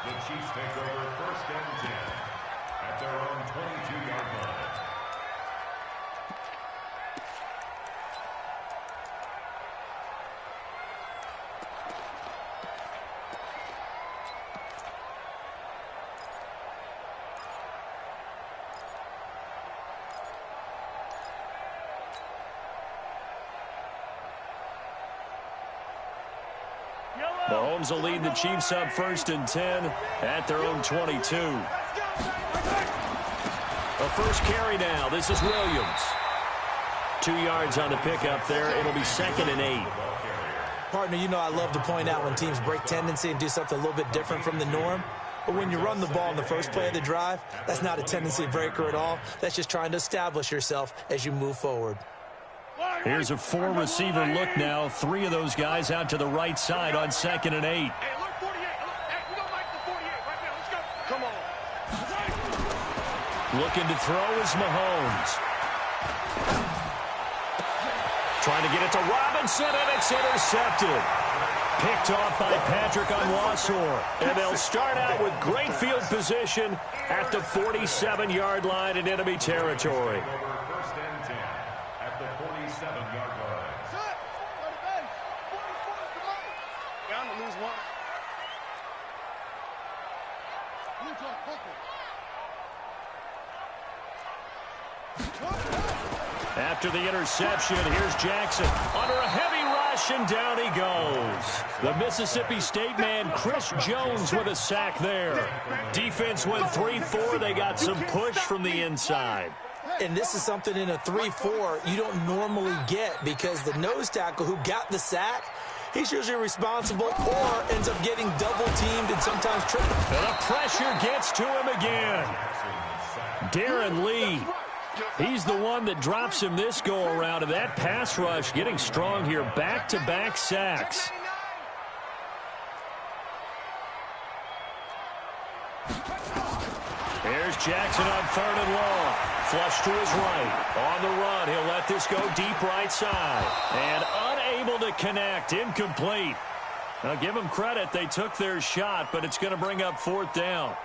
The Chiefs take over 1st and 10 at their own 22-yard line. Mahomes will lead the Chiefs up 1st and 10 at their own 22. A first carry now. This is Williams. 2 yards on the pickup there. It'll be 2nd and 8. Partner, you know I love to point out when teams break tendency and do something a little bit different from the norm. But when you run the ball in the first play of the drive, that's not a tendency breaker at all. That's just trying to establish yourself as you move forward. Here's a 4-receiver look now. 3 of those guys out to the right side on 2nd and 8. Hey, look, 48. Hey, we don't like the 48 right now. Let's go. Come on. Looking to throw is Mahomes. Trying to get it to Robinson, and it's intercepted. Picked off by Patrick Onwuasor. And they'll start out with great field position at the 47-yard line in enemy territory. 1st and 10 at the 47-yard line. Bound to lose one. After the interception, here's Jackson under a heavy rush, and down he goes. The Mississippi State man, Chris Jones, with a sack there. Defense went 3-4. They got some push from the inside. And this is something in a 3-4 you don't normally get, because the nose tackle who got the sack, he's usually responsible or ends up getting double-teamed and sometimes tripped. And the pressure gets to him again. Darren Lee, he's the one that drops him this go-around, and that pass rush getting strong here. Back-to-back sacks. Here's Jackson on 3rd and long. Flush to his right. On the run, he'll let this go deep right side. And unable to connect. Incomplete. Now, give them credit. They took their shot, but it's going to bring up 4th down.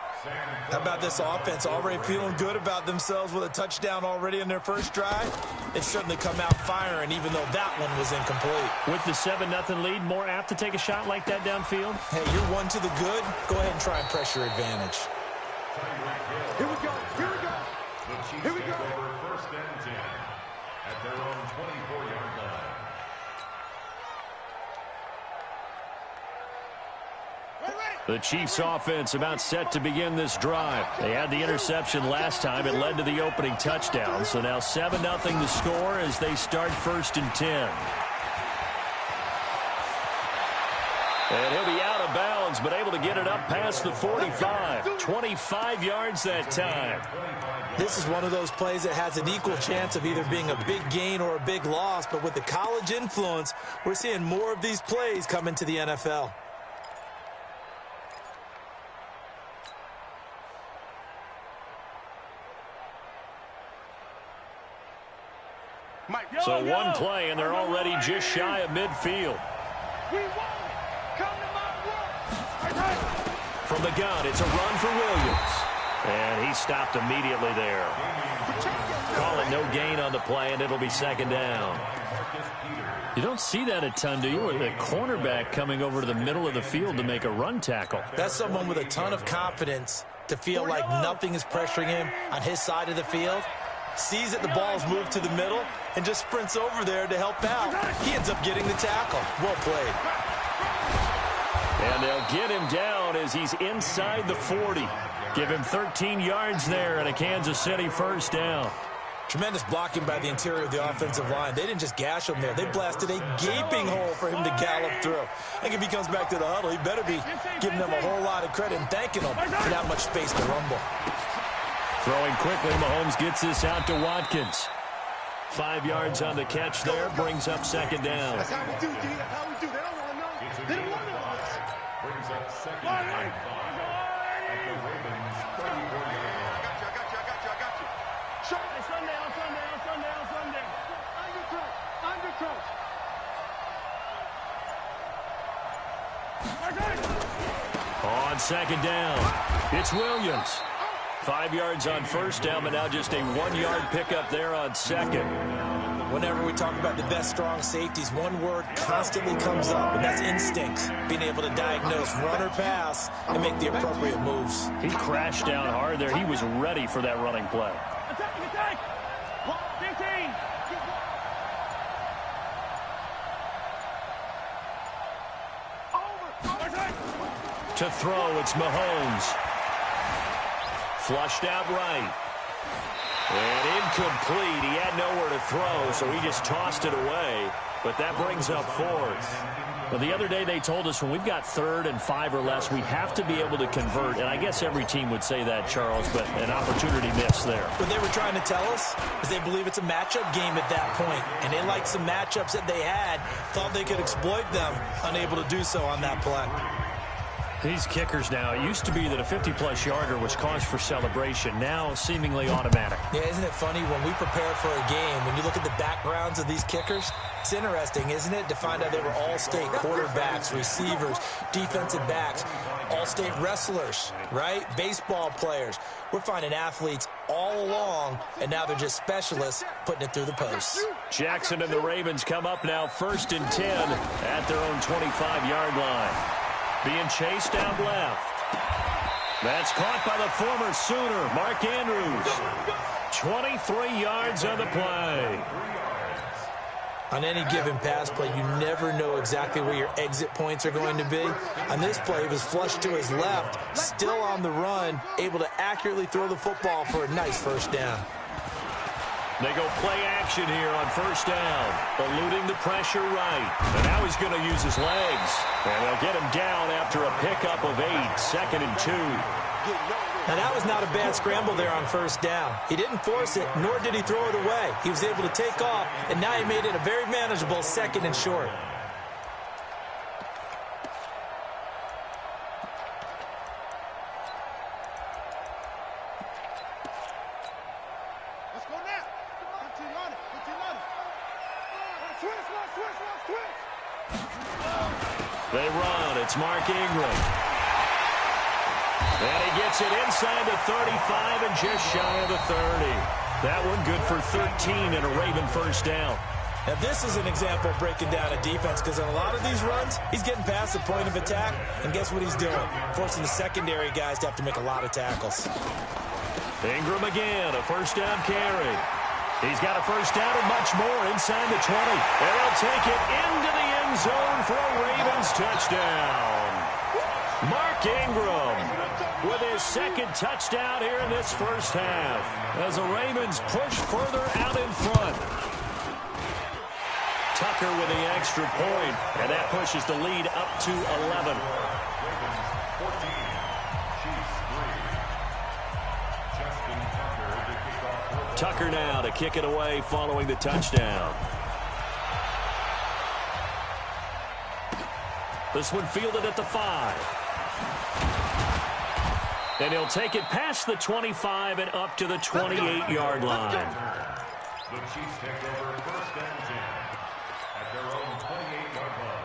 How about this offense already feeling good about themselves with a touchdown already in their first drive? They've certainly come out firing, even though that one was incomplete. With the 7-0 lead, more apt to take a shot like that downfield? Hey, you're one to the good. Go ahead and try and pressure advantage. Here we go. Here we go. Here we go. First and 10 at their own 24-yard line. The Chiefs offense about set to begin this drive. They had the interception last time. It led to the opening touchdown. So now 7-0 the score as they start 1st and 10. And he'll be out of bounds, but able to get it up past the 45. 25 yards that time. This is one of those plays that has an equal chance of either being a big gain or a big loss. But with the college influence, we're seeing more of these plays come into the NFL. So one play, and they're already just shy of midfield. From the gun, it's a run for Williams. And he stopped immediately there. Call it no gain on the play, and it'll be 2nd down. You don't see that a ton, do you? With a cornerback coming over to the middle of the field to make a run tackle. That's someone with a ton of confidence to feel like nothing is pressuring him on his side of the field. Sees that the ball's moved to the middle and just sprints over there to help out. He ends up getting the tackle. Well played. And they'll get him down as he's inside the 40. Give him 13 yards there and a Kansas City 1st down. Tremendous blocking by the interior of the offensive line. They didn't just gash him there. They blasted a gaping hole for him to gallop through. I think if he comes back to the huddle, he better be giving them a whole lot of credit and thanking them for that much space to rumble. Throwing quickly, Mahomes gets this out to Watkins. 5 yards on the catch there, brings up 2nd down. That's how we do, D. That's how we do. They don't want to know. They don't want to know. Brings up 2nd and 5 at the Ravens 34-yard line. I got you. Sunday. Under crouch. On 2nd down, it's Williams. 5 yards on 1st down, but now just a 1-yard pickup there on 2nd. Whenever we talk about the best strong safeties, one word constantly comes up, and that's instinct. Being able to diagnose run or pass and make the appropriate moves. He crashed down hard there. He was ready for that running play. Attack! 15! To throw, it's Mahomes. Flushed out right. And incomplete. He had nowhere to throw, so he just tossed it away. But that brings up 4th. Well, the other day they told us when we've got 3rd and 5 or less, we have to be able to convert. And I guess every team would say that, Charles, but an opportunity missed there. What they were trying to tell us is they believe it's a matchup game at that point. And they liked some matchups that they had, thought they could exploit them, unable to do so on that play. These kickers now, it used to be that a 50-plus yarder was cause for celebration. Now, seemingly automatic. Yeah, isn't it funny when we prepare for a game, when you look at the backgrounds of these kickers, it's interesting, isn't it, to find out they were all-state quarterbacks, receivers, defensive backs, all-state wrestlers, right? Baseball players. We're finding athletes all along, and now they're just specialists putting it through the posts. Jackson and the Ravens come up now 1st and 10 at their own 25-yard line. Being chased out left. That's caught by the former Sooner, Mark Andrews. 23 yards on the play. On any given pass play, you never know exactly where your exit points are going to be. On this play, he was flushed to his left, still on the run, able to accurately throw the football for a nice 1st down. They go play action here on first down, eluding the pressure right. And now he's going to use his legs. And they'll get him down after a pickup of 8, 2nd and 2. Now, that was not a bad scramble there on first down. He didn't force it, nor did he throw it away. He was able to take off, and now he made it a very manageable 2nd and short. Let's go now. Put your on it. Put your on it. Switch. They run. It's Mark Ingram. And he gets it inside the 35 and just shy of the 30. That one good for 13 and a Raven first down. Now, this is an example of breaking down a defense, because in a lot of these runs, he's getting past the point of attack, and guess what he's doing? Forcing the secondary guys to have to make a lot of tackles. Ingram again, a first down carry. He's got a first down and much more inside the 20. And they'll take it into the end zone for a Ravens touchdown. Mark Ingram with his 2nd touchdown here in this first half as the Ravens push further out in front. Tucker with the extra point, and that pushes the lead up to 11. Tucker now to kick it away following the touchdown. This one fielded at the 5. And he'll take it past the 25 and up to the 28-yard line. The Chiefs take over 1st and 10 at their own 28-yard line.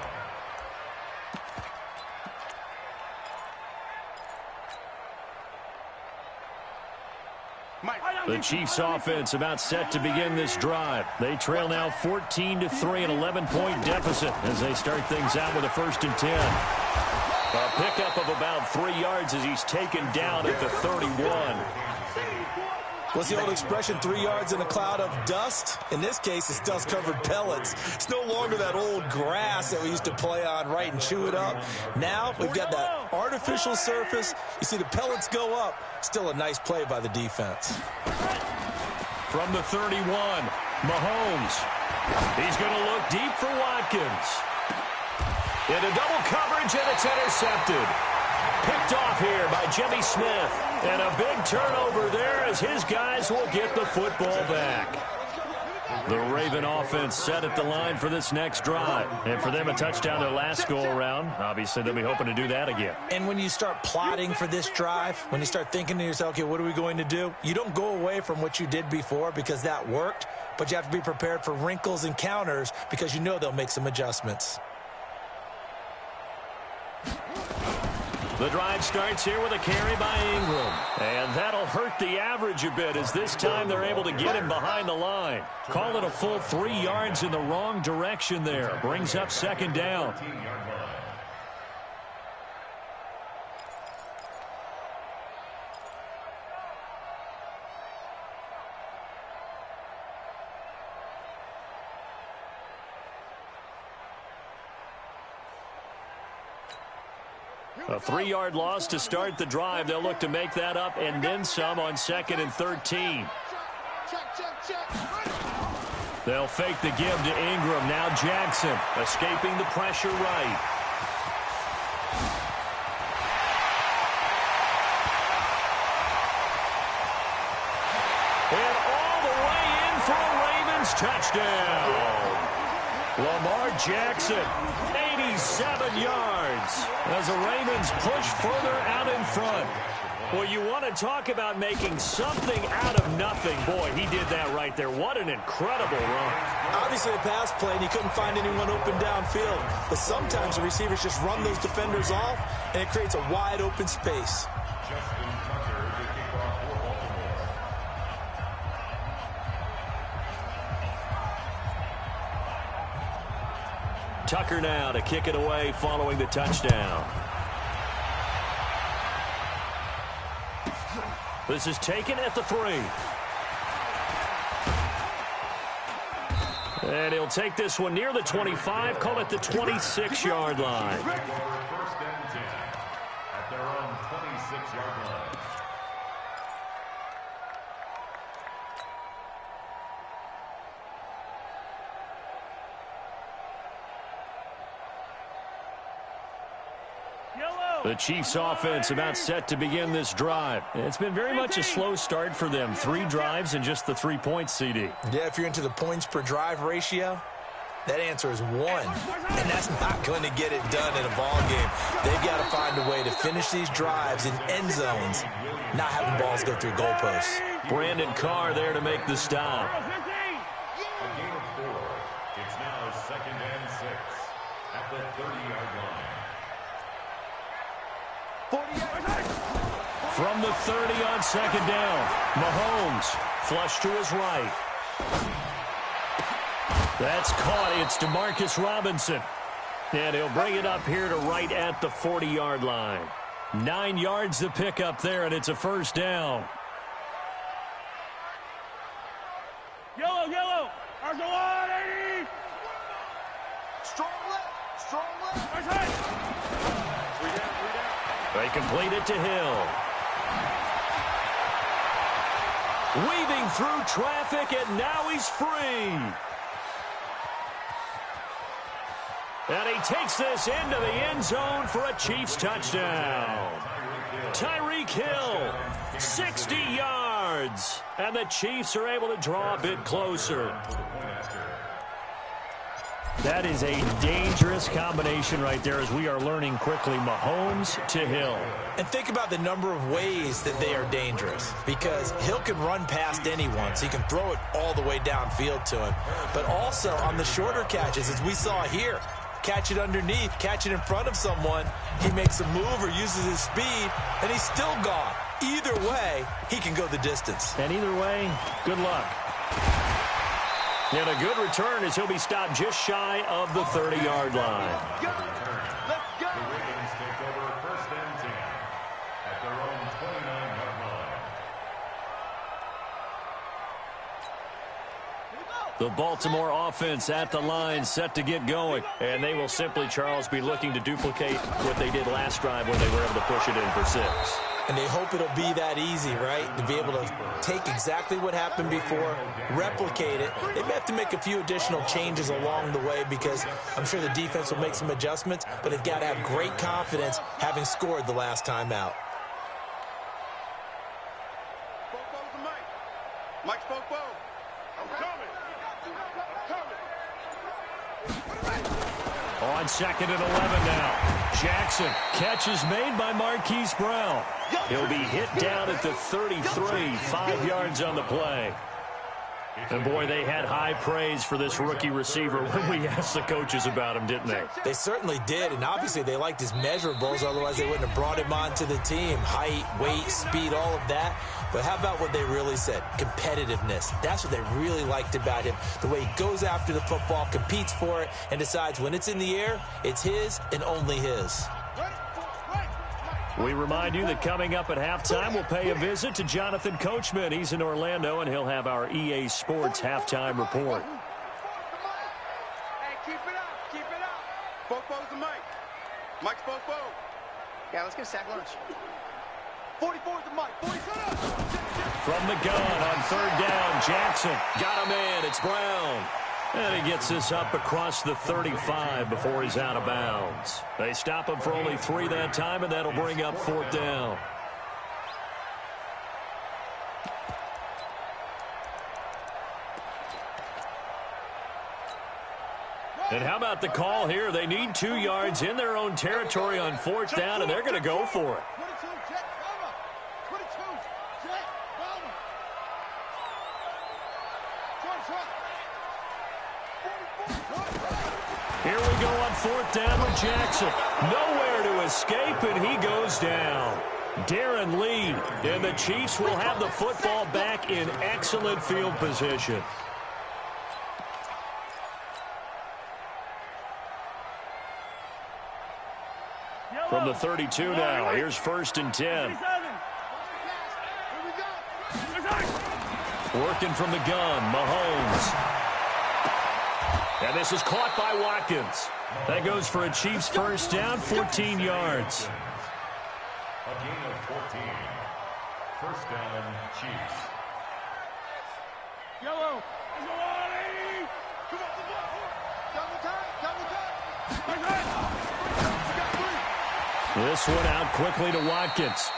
The Chiefs offense about set to begin this drive. They trail now 14-3, an 11-point deficit as they start things out with a 1st and 10. A pickup of about 3 yards as he's taken down at the 31. What's the old expression, 3 yards in a cloud of dust? In this case, it's dust-covered pellets. It's no longer that old grass that we used to play on, right, and chew it up. Now we've got that artificial surface. You see the pellets go up. Still a nice play by the defense. From the 31, Mahomes. He's going to look deep for Watkins. Into double coverage, and it's intercepted. Picked off here by Jimmy Smith. And a big turnover there as his guys will get the football back. The Raven offense set at the line for this next drive. And for them, a touchdown their last go-around. Obviously, they'll be hoping to do that again. And when you start plotting for this drive, when you start thinking to yourself, okay, what are we going to do? You don't go away from what you did before because that worked. But you have to be prepared for wrinkles and counters because you know they'll make some adjustments. The drive starts here with a carry by Ingram. And that'll hurt the average a bit as this time they're able to get him behind the line. Call it a full 3 yards in the wrong direction there. Brings up 2nd down. A 3-yard loss to start the drive. They'll look to make that up and then some on 2nd and 13. They'll fake the give to Ingram. Now Jackson escaping the pressure right. And all the way in for a Ravens touchdown. Lamar Jackson, 87 yards as the Ravens push further out in front. Well, you want to talk about making something out of nothing. Boy, he did that right there. What an incredible run. Obviously a pass play, and he couldn't find anyone open downfield. But sometimes the receivers just run those defenders off, and it creates a wide open space. Tucker now to kick it away following the touchdown. This is taken at the 3. And he'll take this one near the 25, call it the 26-yard line. 1st and 10 at their own 26-yard line. The Chiefs offense about set to begin this drive. It's been very much a slow start for them. 3 drives and just the 3 points, CD. Yeah, if you're into the points per drive ratio, that answer is 1. And that's not going to get it done in a ball game. They've got to find a way to finish these drives in end zones, not having balls go through goalposts. Brandon Carr there to make the stop. A gain of 4. It's now 2nd and 6 at the 30-yard line. From the 30 on 2nd down, Mahomes flush to his right. That's caught. It's DeMarcus Robinson. And he'll bring it up here to right at the 40-yard line. 9 yards to pick up there, and it's a first down. Yellow. Arsenal 80. Strong left. Right side. 3 down. They complete it to Hill. Weaving through traffic, and now he's free. And he takes this into the end zone for a Chiefs touchdown. Tyreek Hill, 60 yards. And the Chiefs are able to draw a bit closer. That is a dangerous combination right there, as we are learning quickly. Mahomes to Hill. And think about the number of ways that they are dangerous, because Hill can run past anyone, so he can throw it all the way downfield to him. But also on the shorter catches, as we saw here, catch it underneath, catch it in front of someone, he makes a move or uses his speed, and he's still gone. Either way, he can go the distance. And either way, good luck. And a good return as he'll be stopped just shy of the 30-yard line. Let's go. The Ravens take over 1st and 10 at their own 29-yard line. The Baltimore offense at the line, set to get going. And they will simply, Charles, be looking to duplicate what they did last drive when they were able to push it in for 6. And they hope it'll be that easy, right? To be able to take exactly what happened before, replicate it. They may have to make a few additional changes along the way, because I'm sure the defense will make some adjustments, but they've got to have great confidence having scored the last time out. Mike's Bobo. I'm coming. On 2nd and 11 now. Jackson, catches made by Marquise Brown. He'll be hit down at the 33, 5 yards on the play. And boy, they had high praise for this rookie receiver when we asked the coaches about him, didn't they? They certainly did, and obviously they liked his measurables, otherwise they wouldn't have brought him onto the team. Height, weight, speed, all of that. But how about what they really said? Competitiveness. That's what they really liked about him. The way he goes after the football, competes for it, and decides when it's in the air, it's his and only his. We remind you that coming up at halftime, we'll pay a visit to Jonathan Coachman. He's in Orlando, and he'll have our EA Sports halftime report. Hey, keep it up. Bobo's the Mike. Mike's Bobo. Yeah, let's get a sack lunch. 44's the Mike. 44. From the gun on 3rd down, Jackson got a man. It's Brown. And he gets this up across the 35 before he's out of bounds. They stop him for only 3 that time, and that'll bring up 4th down. And how about the call here? They need 2 yards in their own territory on 4th down, and they're going to go for it. Here we go on 4th down with Jackson. Nowhere to escape, and he goes down. Darren Lee, and the Chiefs will have the football back in excellent field position. From the 32 now, here's 1st and 10. Working from the gun, Mahomes. And this is caught by Watkins. That goes for a Chiefs first down, 14 yards. A gain of 14. First down, Chiefs. Yellow. Come on. Double time. This one out quickly to Watkins.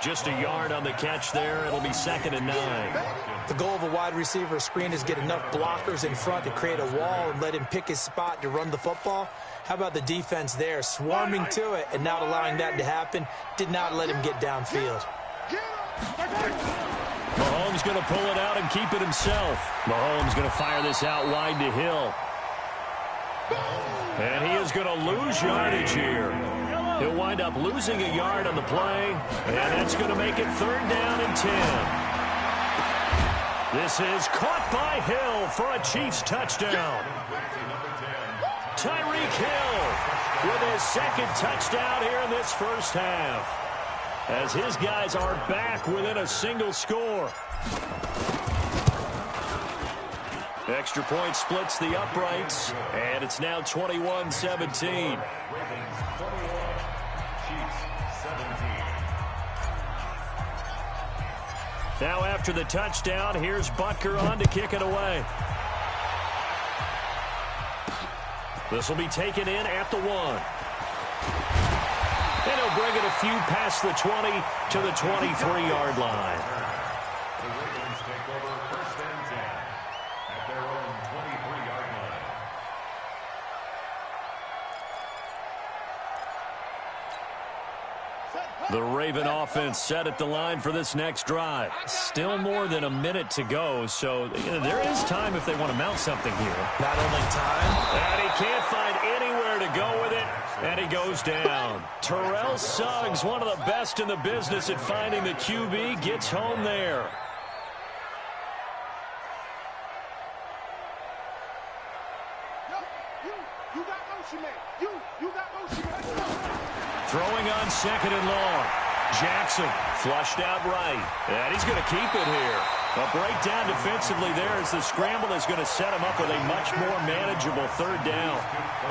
Just a yard on the catch there. It'll be 2nd and 9. The goal of a wide receiver screen is get enough blockers in front to create a wall and let him pick his spot to run the football. How about the defense there, swarming to it and not allowing that to happen? Did not let him get downfield. Mahomes going to pull it out and keep it himself. Mahomes going to fire this out wide to Hill. And he is going to lose yardage here. He'll wind up losing a yard on the play, and that's going to make it 3rd down and 10. This is caught by Hill for a Chiefs touchdown. Tyreek Hill with his 2nd touchdown here in this first half, as his guys are back within a single score. Extra point splits the uprights, and it's now 21-17. Now after the touchdown, here's Butker on to kick it away. This will be taken in at the 1. And he'll bring it a few past the 20 to the 23-yard line. The Ravens take over 1st and 10 at their own 23-yard line. The Raven offense set at the line for this next drive. Still more than a minute to go, so there is time if they want to mount something here. Not only time. And he can't find anywhere to go with it, and he goes down. Terrell Suggs, one of the best in the business at finding the QB, gets home there. You got motion, man. You got motion, man. Throwing on 2nd and long. Jackson flushed out right. And he's going to keep it here. A breakdown defensively there as the scramble is going to set him up with a much more manageable 3rd down.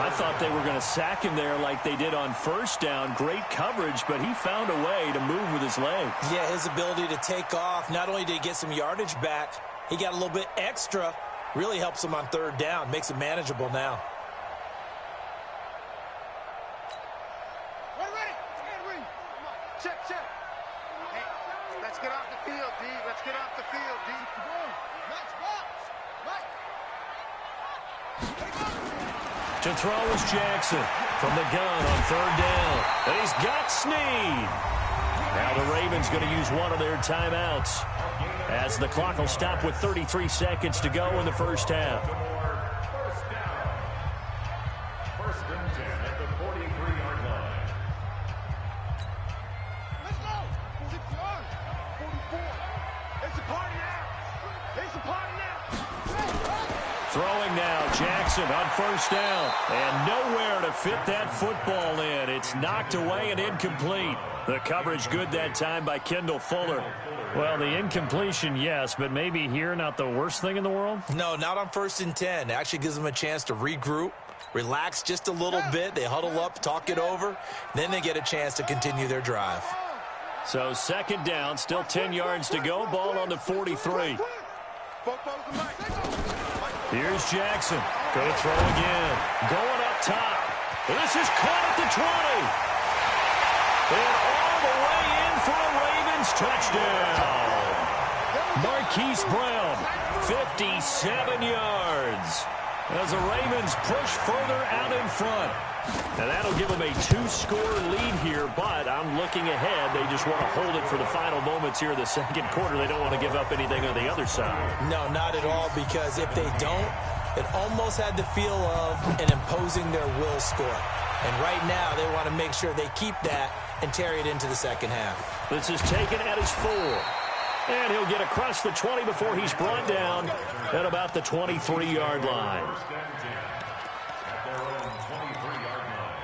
I thought they were going to sack him there like they did on 1st down. Great coverage, but he found a way to move with his legs. Yeah, his ability to take off, not only did he get some yardage back, he got a little bit extra. Really helps him on 3rd down. Makes it manageable now. Check. Hey, let's get off the field, D. Let's get off the field, D. To throw is Jackson from the gun on 3rd down. And he's got Snead. Now the Ravens going to use one of their timeouts as the clock will stop with 33 seconds to go in the first half. 1st and 10 at the 43-yard line. Let's go. 44. It's a party now. It's a party now. Throwing now, Jackson on 1st down. And nowhere to fit that football in. It's knocked away and incomplete. The coverage good that time by Kendall Fuller. Well, the incompletion, yes, but maybe here not the worst thing in the world? No, not on 1st and 10. It actually gives them a chance to regroup, relax just a little bit. They huddle up, talk it over. Then they get a chance to continue their drive. So 2nd down, still 10 yards to go. Ball on the 43. Here's Jackson. Going to throw again. Going up top. And this is caught at the 20. And all the way in for a Ravens touchdown. Marquise Brown, 57 yards. As the Ravens push further out in front. And that'll give them a 2-score lead here, but I'm looking ahead. They just want to hold it for the final moments here in the 2nd quarter. They don't want to give up anything on the other side. No, not at all, because if they don't, it almost had the feel of an imposing their will score. And right now, they want to make sure they keep that and carry it into the 2nd half. This is taken at his 4. And he'll get across the 20 before he's brought down at about the 23-yard line. At their own 23-yard line.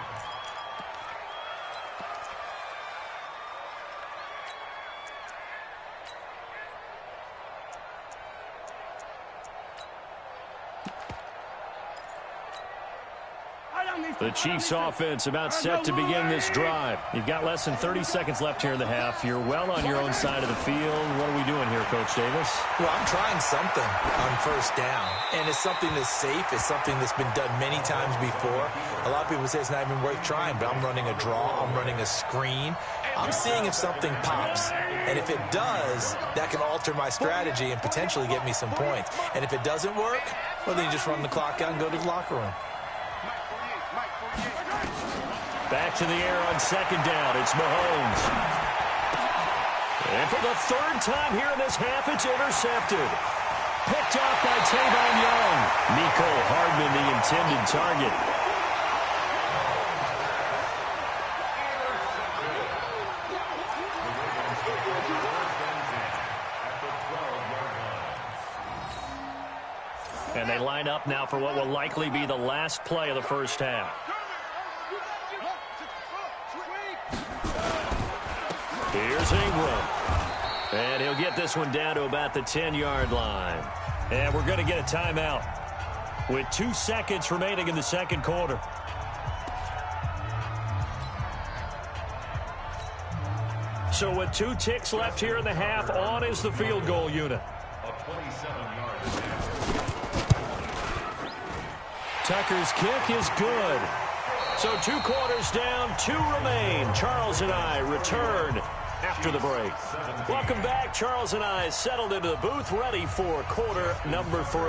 I don't need The Chiefs offense about set to begin this drive. You've got less than 30 seconds left here in the half. You're well on your own side of the field. What are we doing here, Coach Davis? Well, I'm trying something on first down, and it's something that's safe. It's something that's been done many times before. A lot of people say it's not even worth trying, but I'm running a draw. I'm running a screen. I'm seeing if something pops, and if it does, that can alter my strategy and potentially get me some points. And if it doesn't work, well, then you just run the clock out and go to the locker room. Back to the air on second down. It's Mahomes. And for the third time here in this half, it's intercepted. Picked off by Tavon Young. Mecole Hardman, the intended target. And they line up now for what will likely be the last play of the first half. Here's Ingram. And he'll get this one down to about the 10-yard line. And we're going to get a timeout with 2 seconds remaining in the second quarter. So with 2 ticks left here in the half, on is the field goal unit. Tucker's kick is good. So 2 quarters down, 2 remain. Charles and I return after the break. Welcome back. Charles and I settled into the booth, ready for quarter number 3.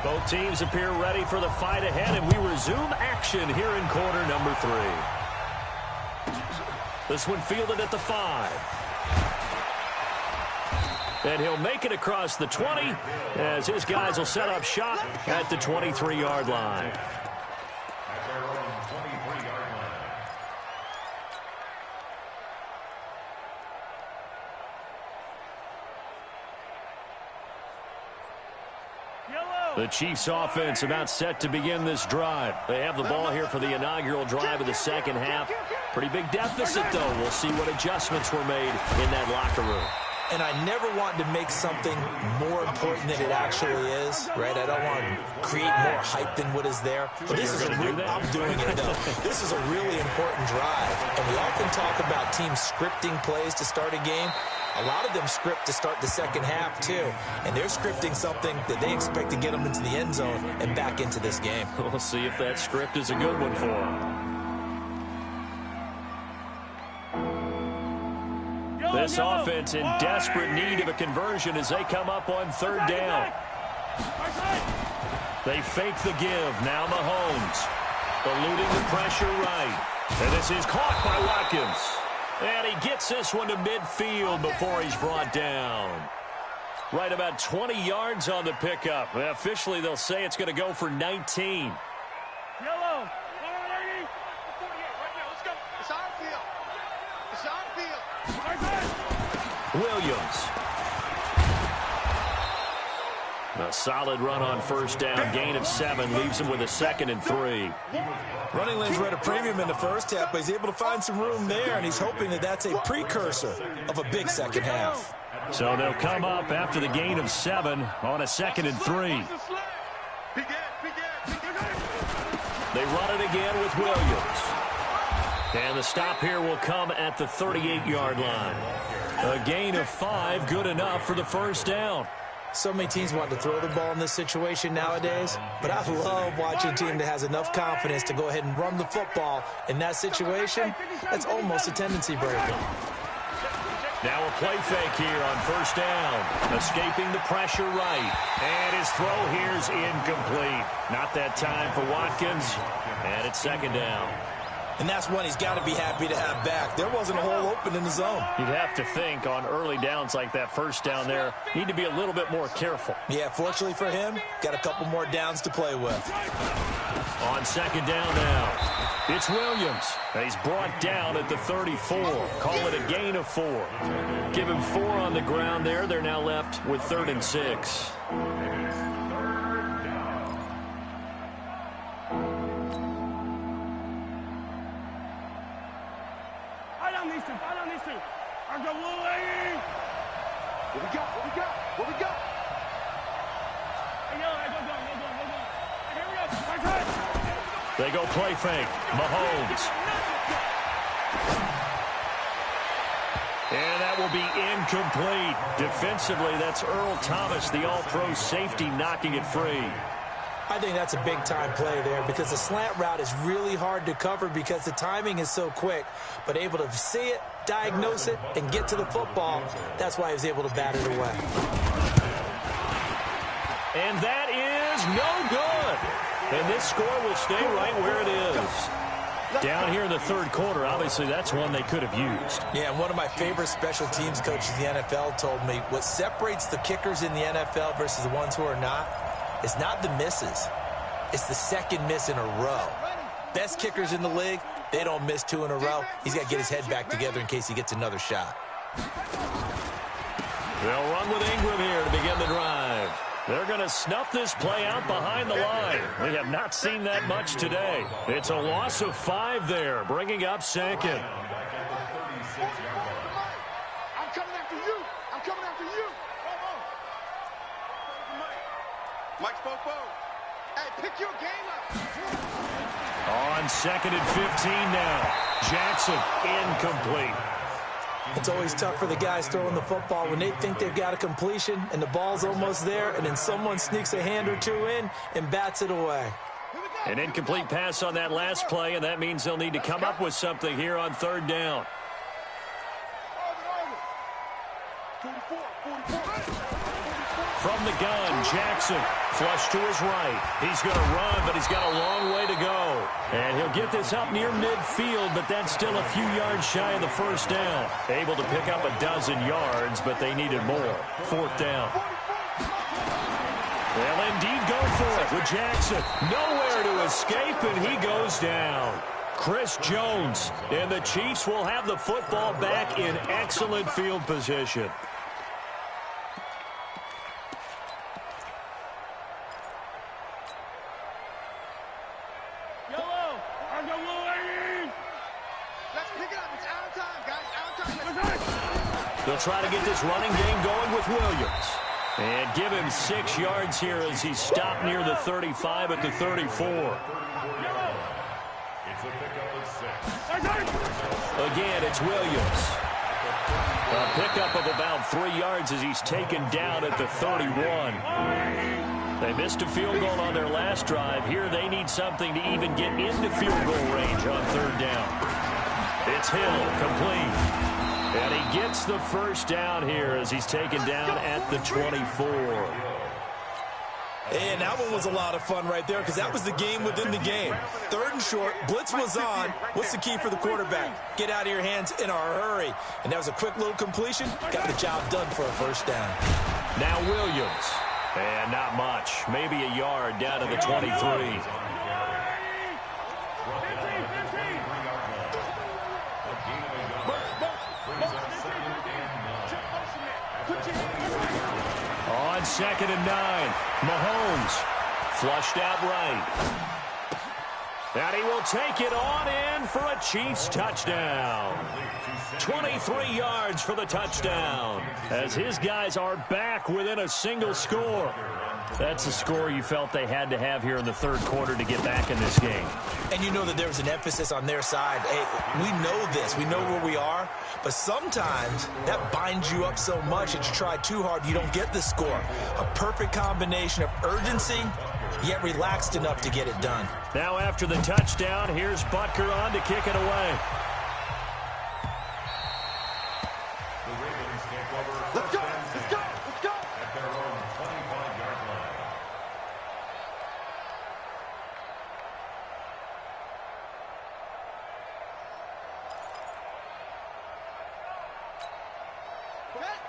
Both teams appear ready for the fight ahead, and we resume action here in quarter number 3. This one fielded at the 5. And he'll make it across the 20 as his guys will set up shop at the 23-yard line. The Chiefs offense about set to begin this drive. They have the ball here for the inaugural drive of the second half. Pretty big deficit, though. We'll see what adjustments were made in that locker room. And I never want to make something more important than it actually is, right? I don't want to create more hype than what is there. But this is I'm doing it, though. This is a really important drive. And we often talk about teams scripting plays to start a game. A lot of them script to start the second half, too. And they're scripting something that they expect to get them into the end zone and back into this game. We'll see if that script is a good one for them. This offense in desperate need of a conversion as they come up on third down. They fake the give. Now Mahomes eluding the pressure right. And this is caught by Watkins. And he gets this one to midfield before he's brought down. Right about 20 yards on the pickup. Officially, they'll say it's going to go for 19. Yellow. Let's go. It's our field. It's our field. Williams. A solid run on first down. Gain of 7 leaves him with a 2nd and 3. Running lanes were at a premium in the first half, but he's able to find some room there, and he's hoping that that's a precursor of a big second half. So they'll come up after the gain of 7 on a 2nd and 3. They run it again with Williams. And the stop here will come at the 38-yard line. A gain of 5, good enough for the first down. So many teams want to throw the ball in this situation nowadays, but I love watching a team that has enough confidence to go ahead and run the football in that situation. That's almost a tendency breaker. Now a play fake here on first down. Escaping the pressure right. And his throw here's incomplete. Not that time for Watkins. And it's 2nd down. And that's one he's got to be happy to have back. There wasn't a hole open in the zone. You'd have to think on early downs like that first down there, need to be a little bit more careful. Yeah, fortunately for him, got a couple more downs to play with. On 2nd down now, it's Williams. And he's brought down at the 34. Call it a gain of 4. Give him 4 on the ground there. They're now left with 3rd and 6. What we got? What we got? What we got? Hey, yo, go. Here we go. They go play fake. Mahomes. And that will be incomplete. Defensively, that's Earl Thomas, the all-pro safety, knocking it free. I think that's a big-time play there because the slant route is really hard to cover because the timing is so quick. But able to see it, diagnose it, and get to the football, that's why he was able to bat it away. And that is no good. And this score will stay right where it is. Down here in the third quarter, obviously that's one they could have used. Yeah, and one of my favorite special teams coaches in the NFL told me what separates the kickers in the NFL versus the ones who are not is not the misses. It's the second miss in a row. Best kickers in the league, they don't miss 2 in a row. He's got to get his head back together in case he gets another shot. They'll run with Ingram here to begin the drive. They're going to snuff this play out behind the line. We have not seen that much today. It's a loss of 5 there, bringing up second. I'm coming after you. I'm coming after you. Mike's both. Hey, pick your game up. On 2nd and 15 now. Jackson, incomplete. It's always tough for the guys throwing the football when they think they've got a completion and the ball's almost there, and then someone sneaks a hand or 2 in and bats it away. An incomplete pass on that last play, and that means they'll need to come up with something here on 3rd down. From the gun, Jackson, flush to his right. He's going to run, but he's got a long way to go. And he'll get this up near midfield, but that's still a few yards shy of the first down. Able to pick up a dozen yards, but they needed more. 4th down. They'll indeed go for it with Jackson. Nowhere to escape, and he goes down. Chris Jones, and the Chiefs will have the football back in excellent field position. They'll try to get this running game going with Williams. And give him 6 yards here as he's stopped near the 35 at the 34. Again, it's Williams. A pickup of about 3 yards as he's taken down at the 31. They missed a field goal on their last drive. Here they need something to even get into field goal range on 3rd down. It's Hill, complete. And he gets the first down here as he's taken down at the 24. And that one was a lot of fun right there because that was the game within the game. 3rd and short, blitz was on. What's the key for the quarterback? Get out of your hands in a hurry. And that was a quick little completion. Got the job done for a first down. Now Williams. And not much. Maybe a yard down to the 23. On 2nd and 9, Mahomes flushed out right. And he will take it on in for a Chiefs touchdown. 23 yards for the touchdown as his guys are back within a single score. That's a score you felt they had to have here in the 3rd quarter to get back in this game. And you know that there was an emphasis on their side. Hey, we know this. We know where we are. But sometimes that binds you up so much that you try too hard, you don't get the score. A perfect combination of urgency, yet relaxed enough to get it done. Now after the touchdown, here's Butker on to kick it away. Let's go! Let's go! Let's go! At their own 25-yard line.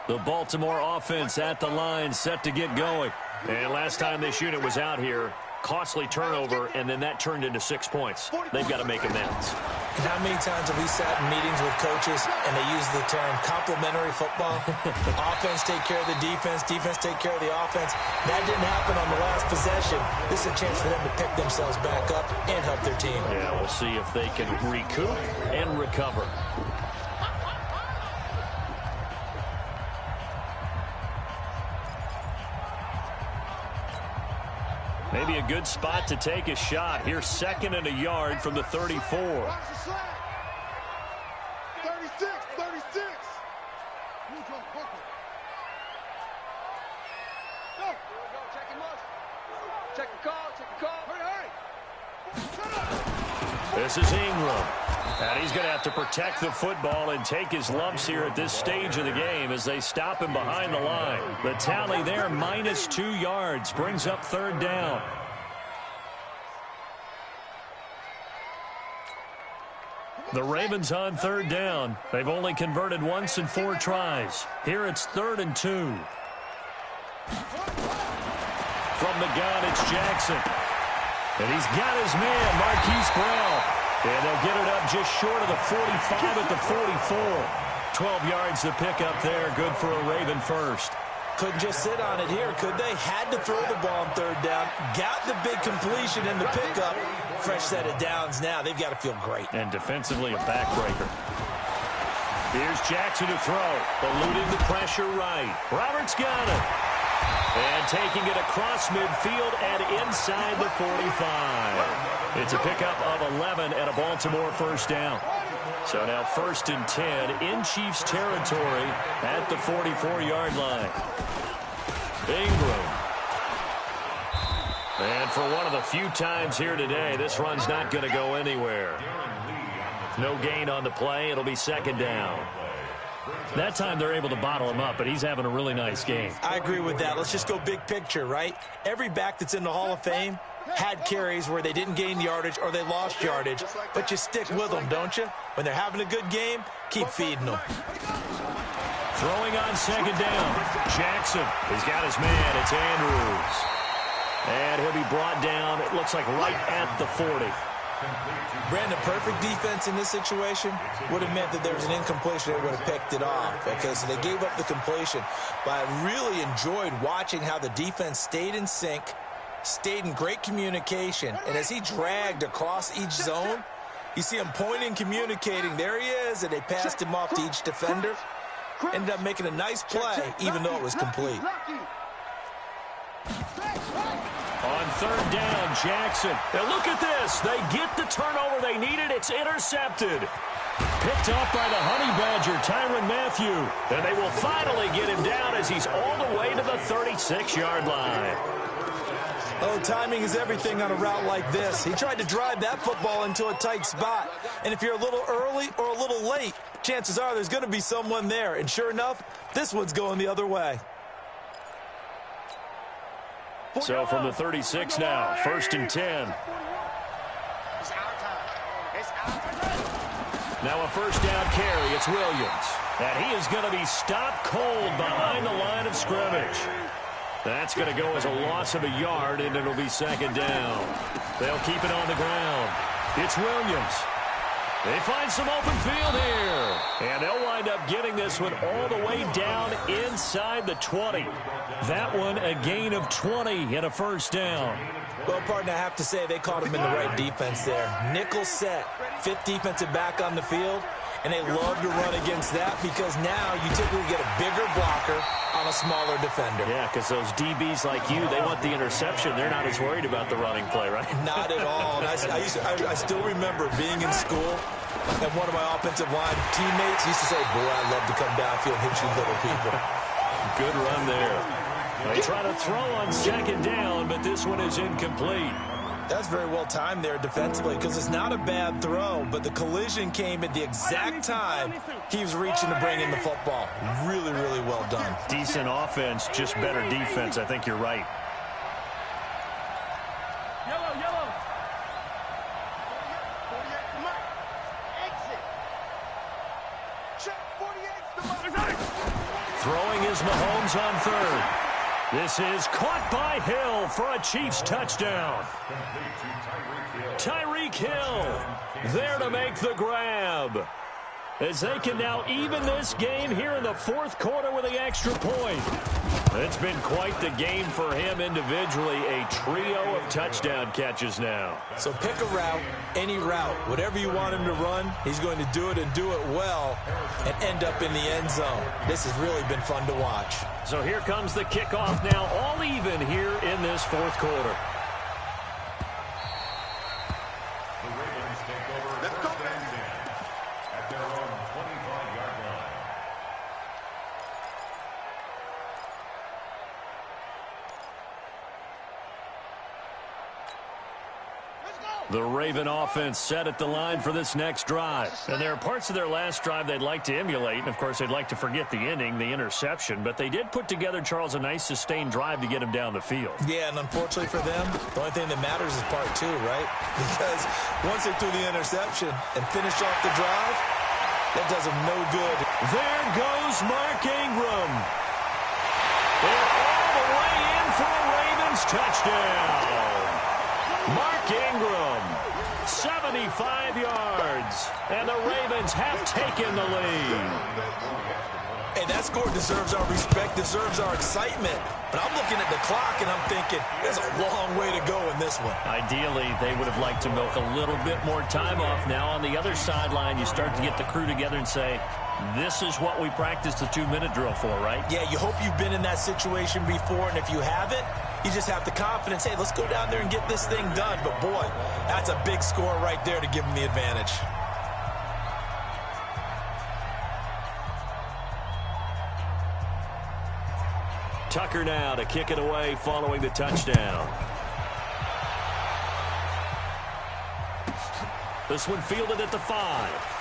The Baltimore offense at the line, set to get going. And last time this unit was out here, costly turnover, and then that turned into 6 points. They've got to make amends. And how many times have we sat in meetings with coaches and they use the term complementary football? Offense take care of the defense, defense take care of the offense. That didn't happen on the last possession. This is a chance for them to pick themselves back up and help their team. Yeah, we'll see if they can recoup and recover. Maybe a good spot to take a shot. Here's 2nd and a yard from the 34. 36. Go. Check the call. Hurry. This is Ingram. And he's going to have to protect the football and take his lumps here at this stage of the game as they stop him behind the line. The tally there, -2 yards, brings up 3rd down. The Ravens on 3rd down. They've only converted once in 4 tries. Here it's 3rd and 2. From the gun, it's Jackson. And he's got his man, Marquise Brown. And they'll get it up just short of the 45 at the 44. 12 yards to pick up there. Good for a Raven first. Couldn't just sit on it here, could they? Had to throw the ball on 3rd down. Got the big completion in the pickup. Fresh set of downs now. They've got to feel great. And defensively, a backbreaker. Here's Jackson to throw. Eluding the pressure right. Roberts got it. And taking it across midfield and inside the 45. It's a pickup of 11 and a Baltimore first down. So now 1st and 10 in Chiefs territory at the 44-yard line. Ingram. And for one of the few times here today, this run's not going to go anywhere. No gain on the play. It'll be 2nd down. That time they're able to bottle him up, but he's having a really nice game. I agree with that. Let's just go big picture, right? Every back that's in the Hall of Fame had carries where they didn't gain yardage or they lost yardage, but you stick with them, don't you? When they're having a good game, keep feeding them. Throwing on 2nd down. Jackson, he's got his man. It's Andrews. And he'll be brought down, it looks like right at the 40. Brandon, perfect defense in this situation would have meant that there was an incompletion. They would have picked it off. Okay, so they gave up the completion. But I really enjoyed watching how the defense stayed in sync, stayed in great communication. And as he dragged across each zone, you see him pointing, communicating. There he is, and they passed him off to each defender. Ended up making a nice play, even though it was complete. On 3rd down, Jackson. Now look at this. They get the turnover they needed. It's intercepted. Picked off by the Honey Badger, Tyrann Mathieu. And they will finally get him down as he's all the way to the 36-yard line. Oh, timing is everything on a route like this. He tried to drive that football into a tight spot. And if you're a little early or a little late, chances are there's going to be someone there. And sure enough, this one's going the other way. So from the 36 now, 1st and 10. Now a 1st down carry. It's Williams. And he is going to be stopped cold behind the line of scrimmage. That's going to go as a loss of a yard, and it'll be 2nd down. They'll keep it on the ground. It's Williams. They find some open field here. And they'll wind up getting this one all the way down inside the 20. That one a gain of 20 and a 1st down. Well, partner, I have to say they caught him in the right defense there. Nickel set, 5th defensive back on the field. And they love to run against that because now you typically get a bigger blocker on a smaller defender. Yeah, because those DBs like you, they want the interception. They're not as worried about the running play, right? Not at all. And I still remember being in school, and one of my offensive line teammates used to say, boy, I'd love to come downfield and hit you little people. Good run there. They try to throw on 2nd down, but this one is incomplete. That's very well timed there defensively because it's not a bad throw, but the collision came at the exact time he was reaching to bring in the football. Really, really well done. Decent offense, just better defense. I think you're right. Yellow. Throwing is Mahomes on 3rd. This is caught by Hill for a Chiefs touchdown. Tyreek Hill there to make the grab. As they can now even this game here in the 4th quarter with the extra point. It's been quite the game for him individually. A trio of touchdown catches now. So pick a route, any route, whatever you want him to run, he's going to do it and do it well and end up in the end zone. This has really been fun to watch. So here comes the kickoff now, all even here in this 4th quarter. The Raven offense set at the line for this next drive. And there are parts of their last drive they'd like to emulate. And, of course, they'd like to forget the inning, the interception. But they did put together, Charles, a nice sustained drive to get him down the field. Yeah, and unfortunately for them, the only thing that matters is part two, right? Because once they threw the interception and finished off the drive, that does them no good. There goes Mark Ingram. And all the way in for a Ravens touchdown. Mark Ingram, 75 yards, and the Ravens have taken the lead. Hey, that score deserves our respect, deserves our excitement. But I'm looking at the clock, and I'm thinking, there's a long way to go in this one. Ideally, they would have liked to milk a little bit more time off. Now, on the other sideline, you start to get the crew together and say, this is what we practiced the 2-minute drill for, right? Yeah, you hope you've been in that situation before, and if you haven't, you just have the confidence, hey, let's go down there and get this thing done. But, boy, that's a big score right there to give them the advantage. Tucker now to kick it away following the touchdown. This one fielded at the 5.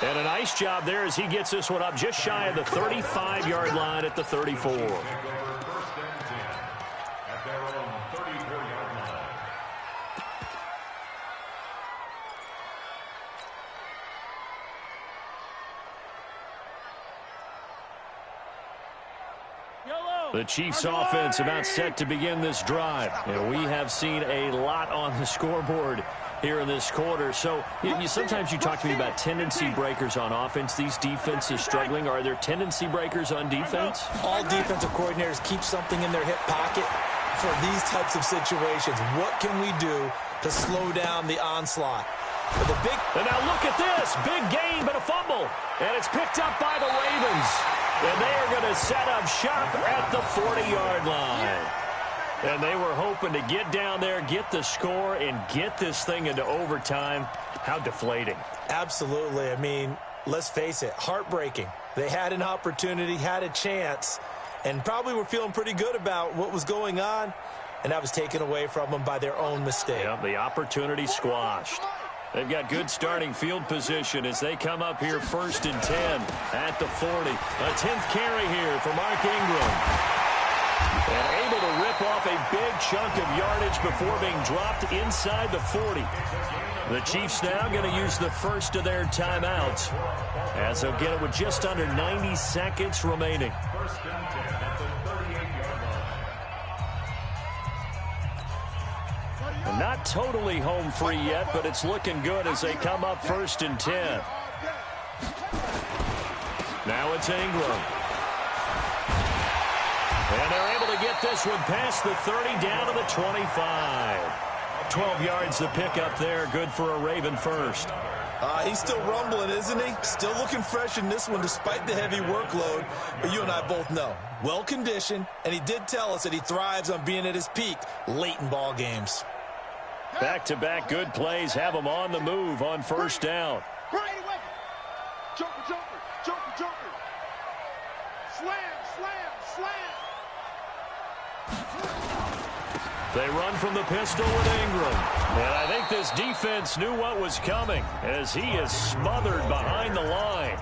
And a nice job there as he gets this one up just shy of the 35-yard line at the 34. The Chiefs offense about set to begin this drive. And we have seen a lot on the scoreboard here in this quarter. So sometimes you talk to me about tendency breakers on offense. These defenses struggling. Are there tendency breakers on defense? All defensive coordinators keep something in their hip pocket for these types of situations. What can we do to slow down the onslaught? And now look at this. Big gain, but a fumble. And it's picked up by the Ravens. And they are going to set up shop at the 40-yard line. And they were hoping to get down there, get the score, and get this thing into overtime. How deflating. Absolutely. I mean, let's face it, heartbreaking. They had an opportunity, had a chance, and probably were feeling pretty good about what was going on, and that was taken away from them by their own mistake. Yep, the opportunity squashed. They've got good starting field position as they come up here 1st and 10 at the 40. A 10th carry here for Mark Ingram. And able to rip off a big chunk of yardage before being dropped inside the 40. The Chiefs now going to use the first of their timeouts as they'll get it with just under 90 seconds remaining. Not totally home free yet, but it's looking good as they come up 1st and 10. Now it's Ingram. And they're able to get this one past the 30 down to the 25. 12 yards to pick up there. Good for a Raven first. He's still rumbling, isn't he? Still looking fresh in this one despite the heavy workload. But you and I both know, well-conditioned, and he did tell us that he thrives on being at his peak late in ball games. Back-to-back good plays have him on the move on 1st down. Joker, joker, joker, joker. Slam, slam, slam. They run from the pistol with Ingram. And I think this defense knew what was coming as he is smothered behind the line.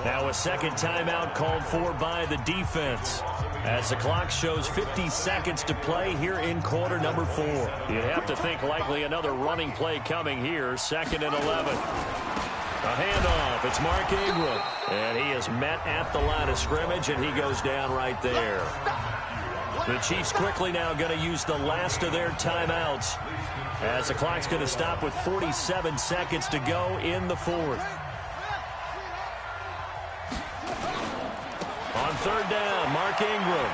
Now a second timeout called for by the defense as the clock shows 50 seconds to play here in quarter number 4. You'd have to think likely another running play coming here, 2nd and 11. A handoff. It's Mark Ingram. And he is met at the line of scrimmage, and he goes down right there. The Chiefs quickly now going to use the last of their timeouts as the clock's going to stop with 47 seconds to go in the 4th. On 3rd down, Mark Ingram.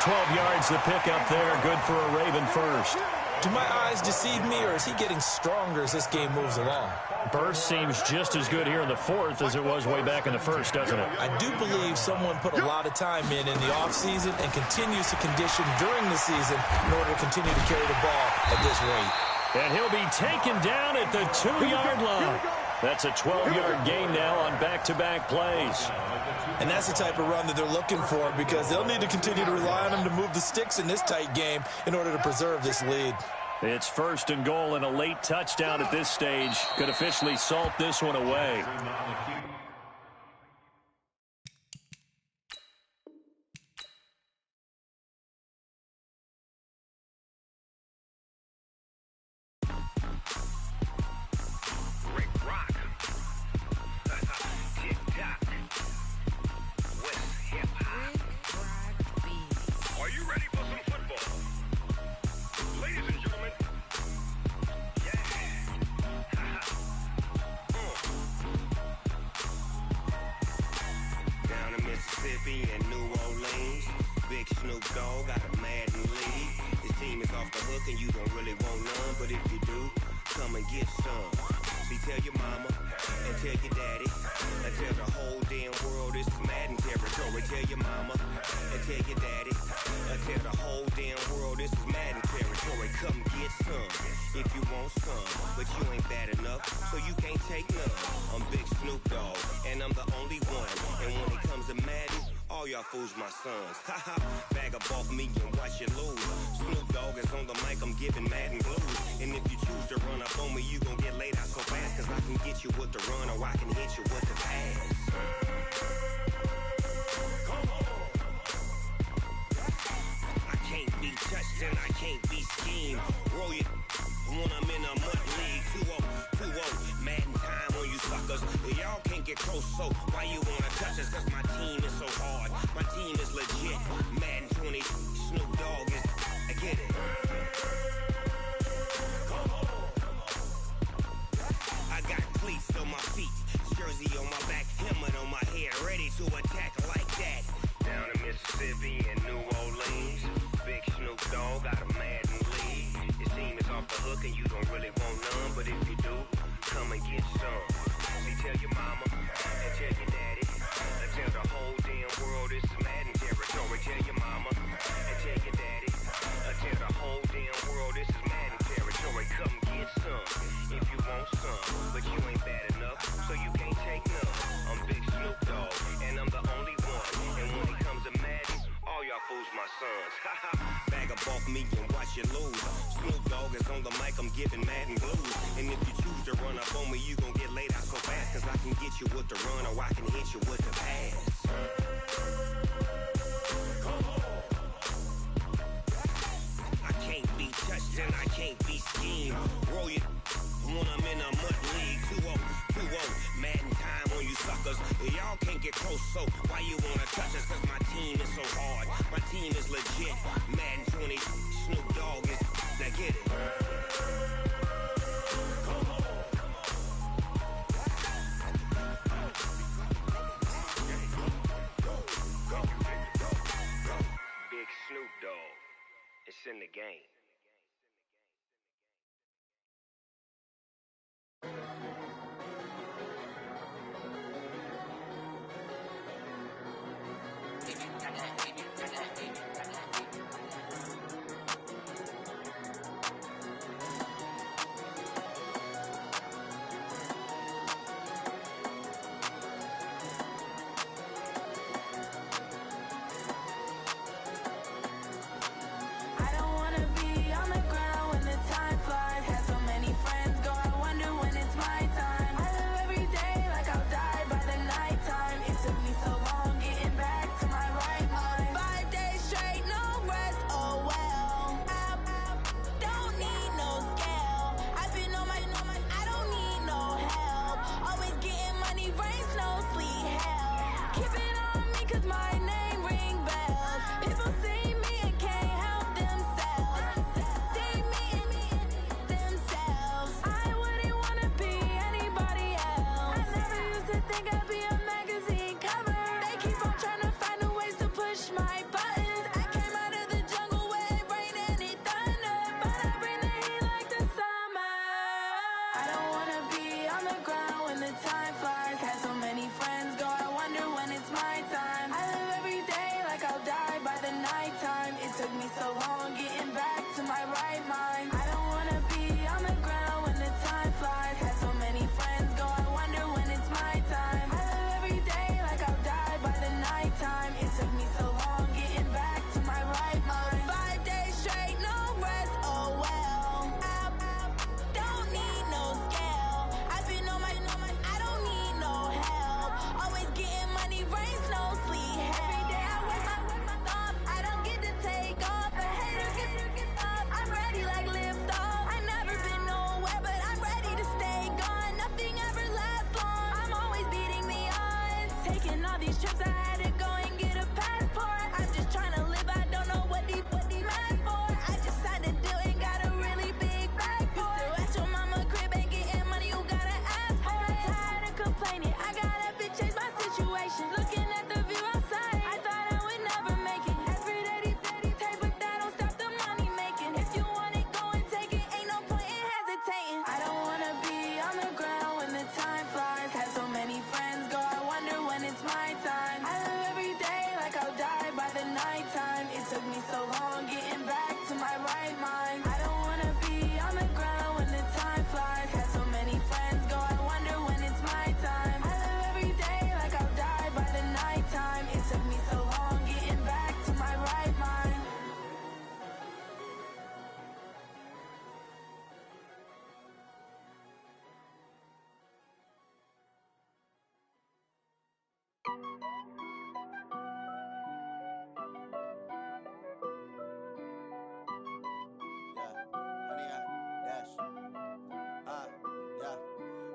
12 yards to pick up there. Good for a Raven first. Do my eyes deceive me, or is he getting stronger as this game moves along? Burst seems just as good here in the 4th as it was way back in the 1st, doesn't it? I do believe someone put a lot of time in the offseason and continues to condition during the season in order to continue to carry the ball at this rate. And he'll be taken down at the 2-yard line. That's a 12-yard gain now on back-to-back plays. And that's the type of run that they're looking for because they'll need to continue to rely on him to move the sticks in this tight game in order to preserve this lead. It's 1st and goal, and a late touchdown at this stage could officially salt this one away. Mississippi and New Orleans. Big Snoop Dogg got a Madden lead. His team is off the hook and you don't really want none, but if you do, come and get some. See, tell your mama and tell your daddy and tell the whole damn world this is Madden territory. Tell your mama and tell your daddy and tell the whole damn world this is Madden territory. Come get some if you want some, but you ain't bad enough, so you can't take none. I'm Big Snoop Dogg and I'm the only one, and when it comes to Madden, all y'all fools my sons. Haha, bag up off me and watch you lose. Snoop Dogg is on the mic, I'm giving Madden blues. And if you choose to run up on me, you gon' get laid out so fast, cause I can get you with the run or I can hit you with the pass. I can't be touched and I can't be schemed. Roll it when I'm in a mud league. 2-0, Madden time on you suckers. Y'all can't get close, so why you wanna touch us? Cause my team is so hard, my team is legit. Madden 20, Snoop Dogg is, I get it. I got cleats on my feet, jersey on my back, helmet on my head, ready to attack like that. Down in Mississippi and New Orleans, Big Snoop Dogg got a Madden lead. His team is off the hook and you don't really want none, but if you do, come and get some. See, tell your mama and tell your daddy and tell the whole damn world this is Madden territory. Tell your mama and tell your daddy and tell the whole damn world this is Madden territory. Come get some if you want some, but you ain't bad enough, so you can't take none. I'm Big Snoop Dogg and I'm the only one, and when it comes to Madden, all y'all fools my sons. Haha, bag up off me and watch you lose. Snoop Dogg is on the mic, I'm giving Madden blues. And if you choose to run up on me, you gon' get laid out so fast, cause I can get you with the run or I can hit you with the pass. I can't be touched and I can't be schemed. Roll it when I'm in a mud league. 2-0, Madden time on you suckers. Y'all can't get close, so why you wanna touch us? Cause my team is so hard, my team is legit. Madden 20, Snoop Dogg is, now get it. Big Snoop Dogg, it's in the game. I don't wanna be all these trips, I had to go and get a passport. I'm just trying to live, I don't know what these mad for. I just signed a deal and got a really big bag for it. Still at your mama crib, ain't getting money, you gotta ask for it. I'm tired of complaining, I gotta change my situation. Looking at the view outside, I thought I would never make it. Every day they take, but that don't stop the money making. If you want it, go and take it, ain't no point in hesitating. I don't wanna be on the ground when the time flies. Had so many friends go, I wonder when it's my time. I live every day like I'll die by the nighttime. It took me so long getting back to my right mind. I don't wanna be on the ground when the time flies. Had so many friends go, I wonder when it's my time. I live every day like I'll die by the nighttime. It took me so long getting back to my right mind.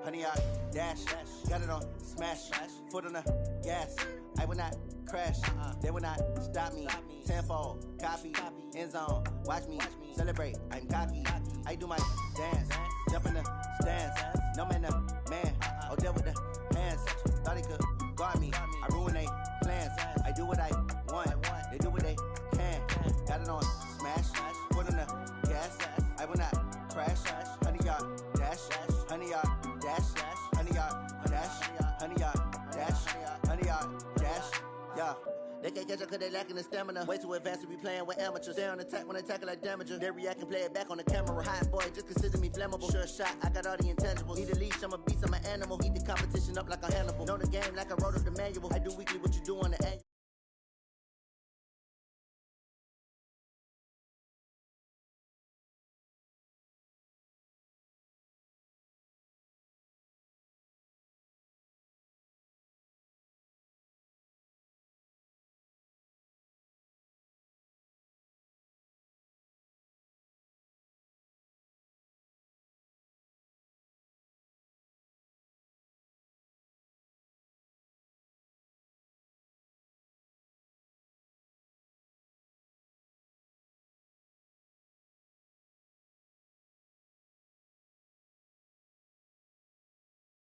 Honey, I dash, got it on smash, foot on the gas. I will not crash, they will not stop me. Tenfold, copy, end zone, watch me celebrate. I'm cocky, I do my dance, jump in the stands. No man, man, I'll deal with the hands. Thought he could guard me, I ruin they plans. I do what I want, they do what they can. Got it on smash, foot on the gas. I will not crash, honey, y'all dash, honey, y'all dash, honey, y'all dash, honey, y'all dash, honey, y'all dash, yeah. They can't catch up cause they lacking the stamina. Way too advanced to be playing with amateurs. Stay on attack when they tackle like damager. They react and play it back on the camera. Hot boy, just consider me flammable. Sure shot, I got all the intangibles. Need a leash, I'm a beast, I'm an animal. Eat the competition up like a Hannibal. Know the game like I wrote up the manual. I do weekly what you do on the annual.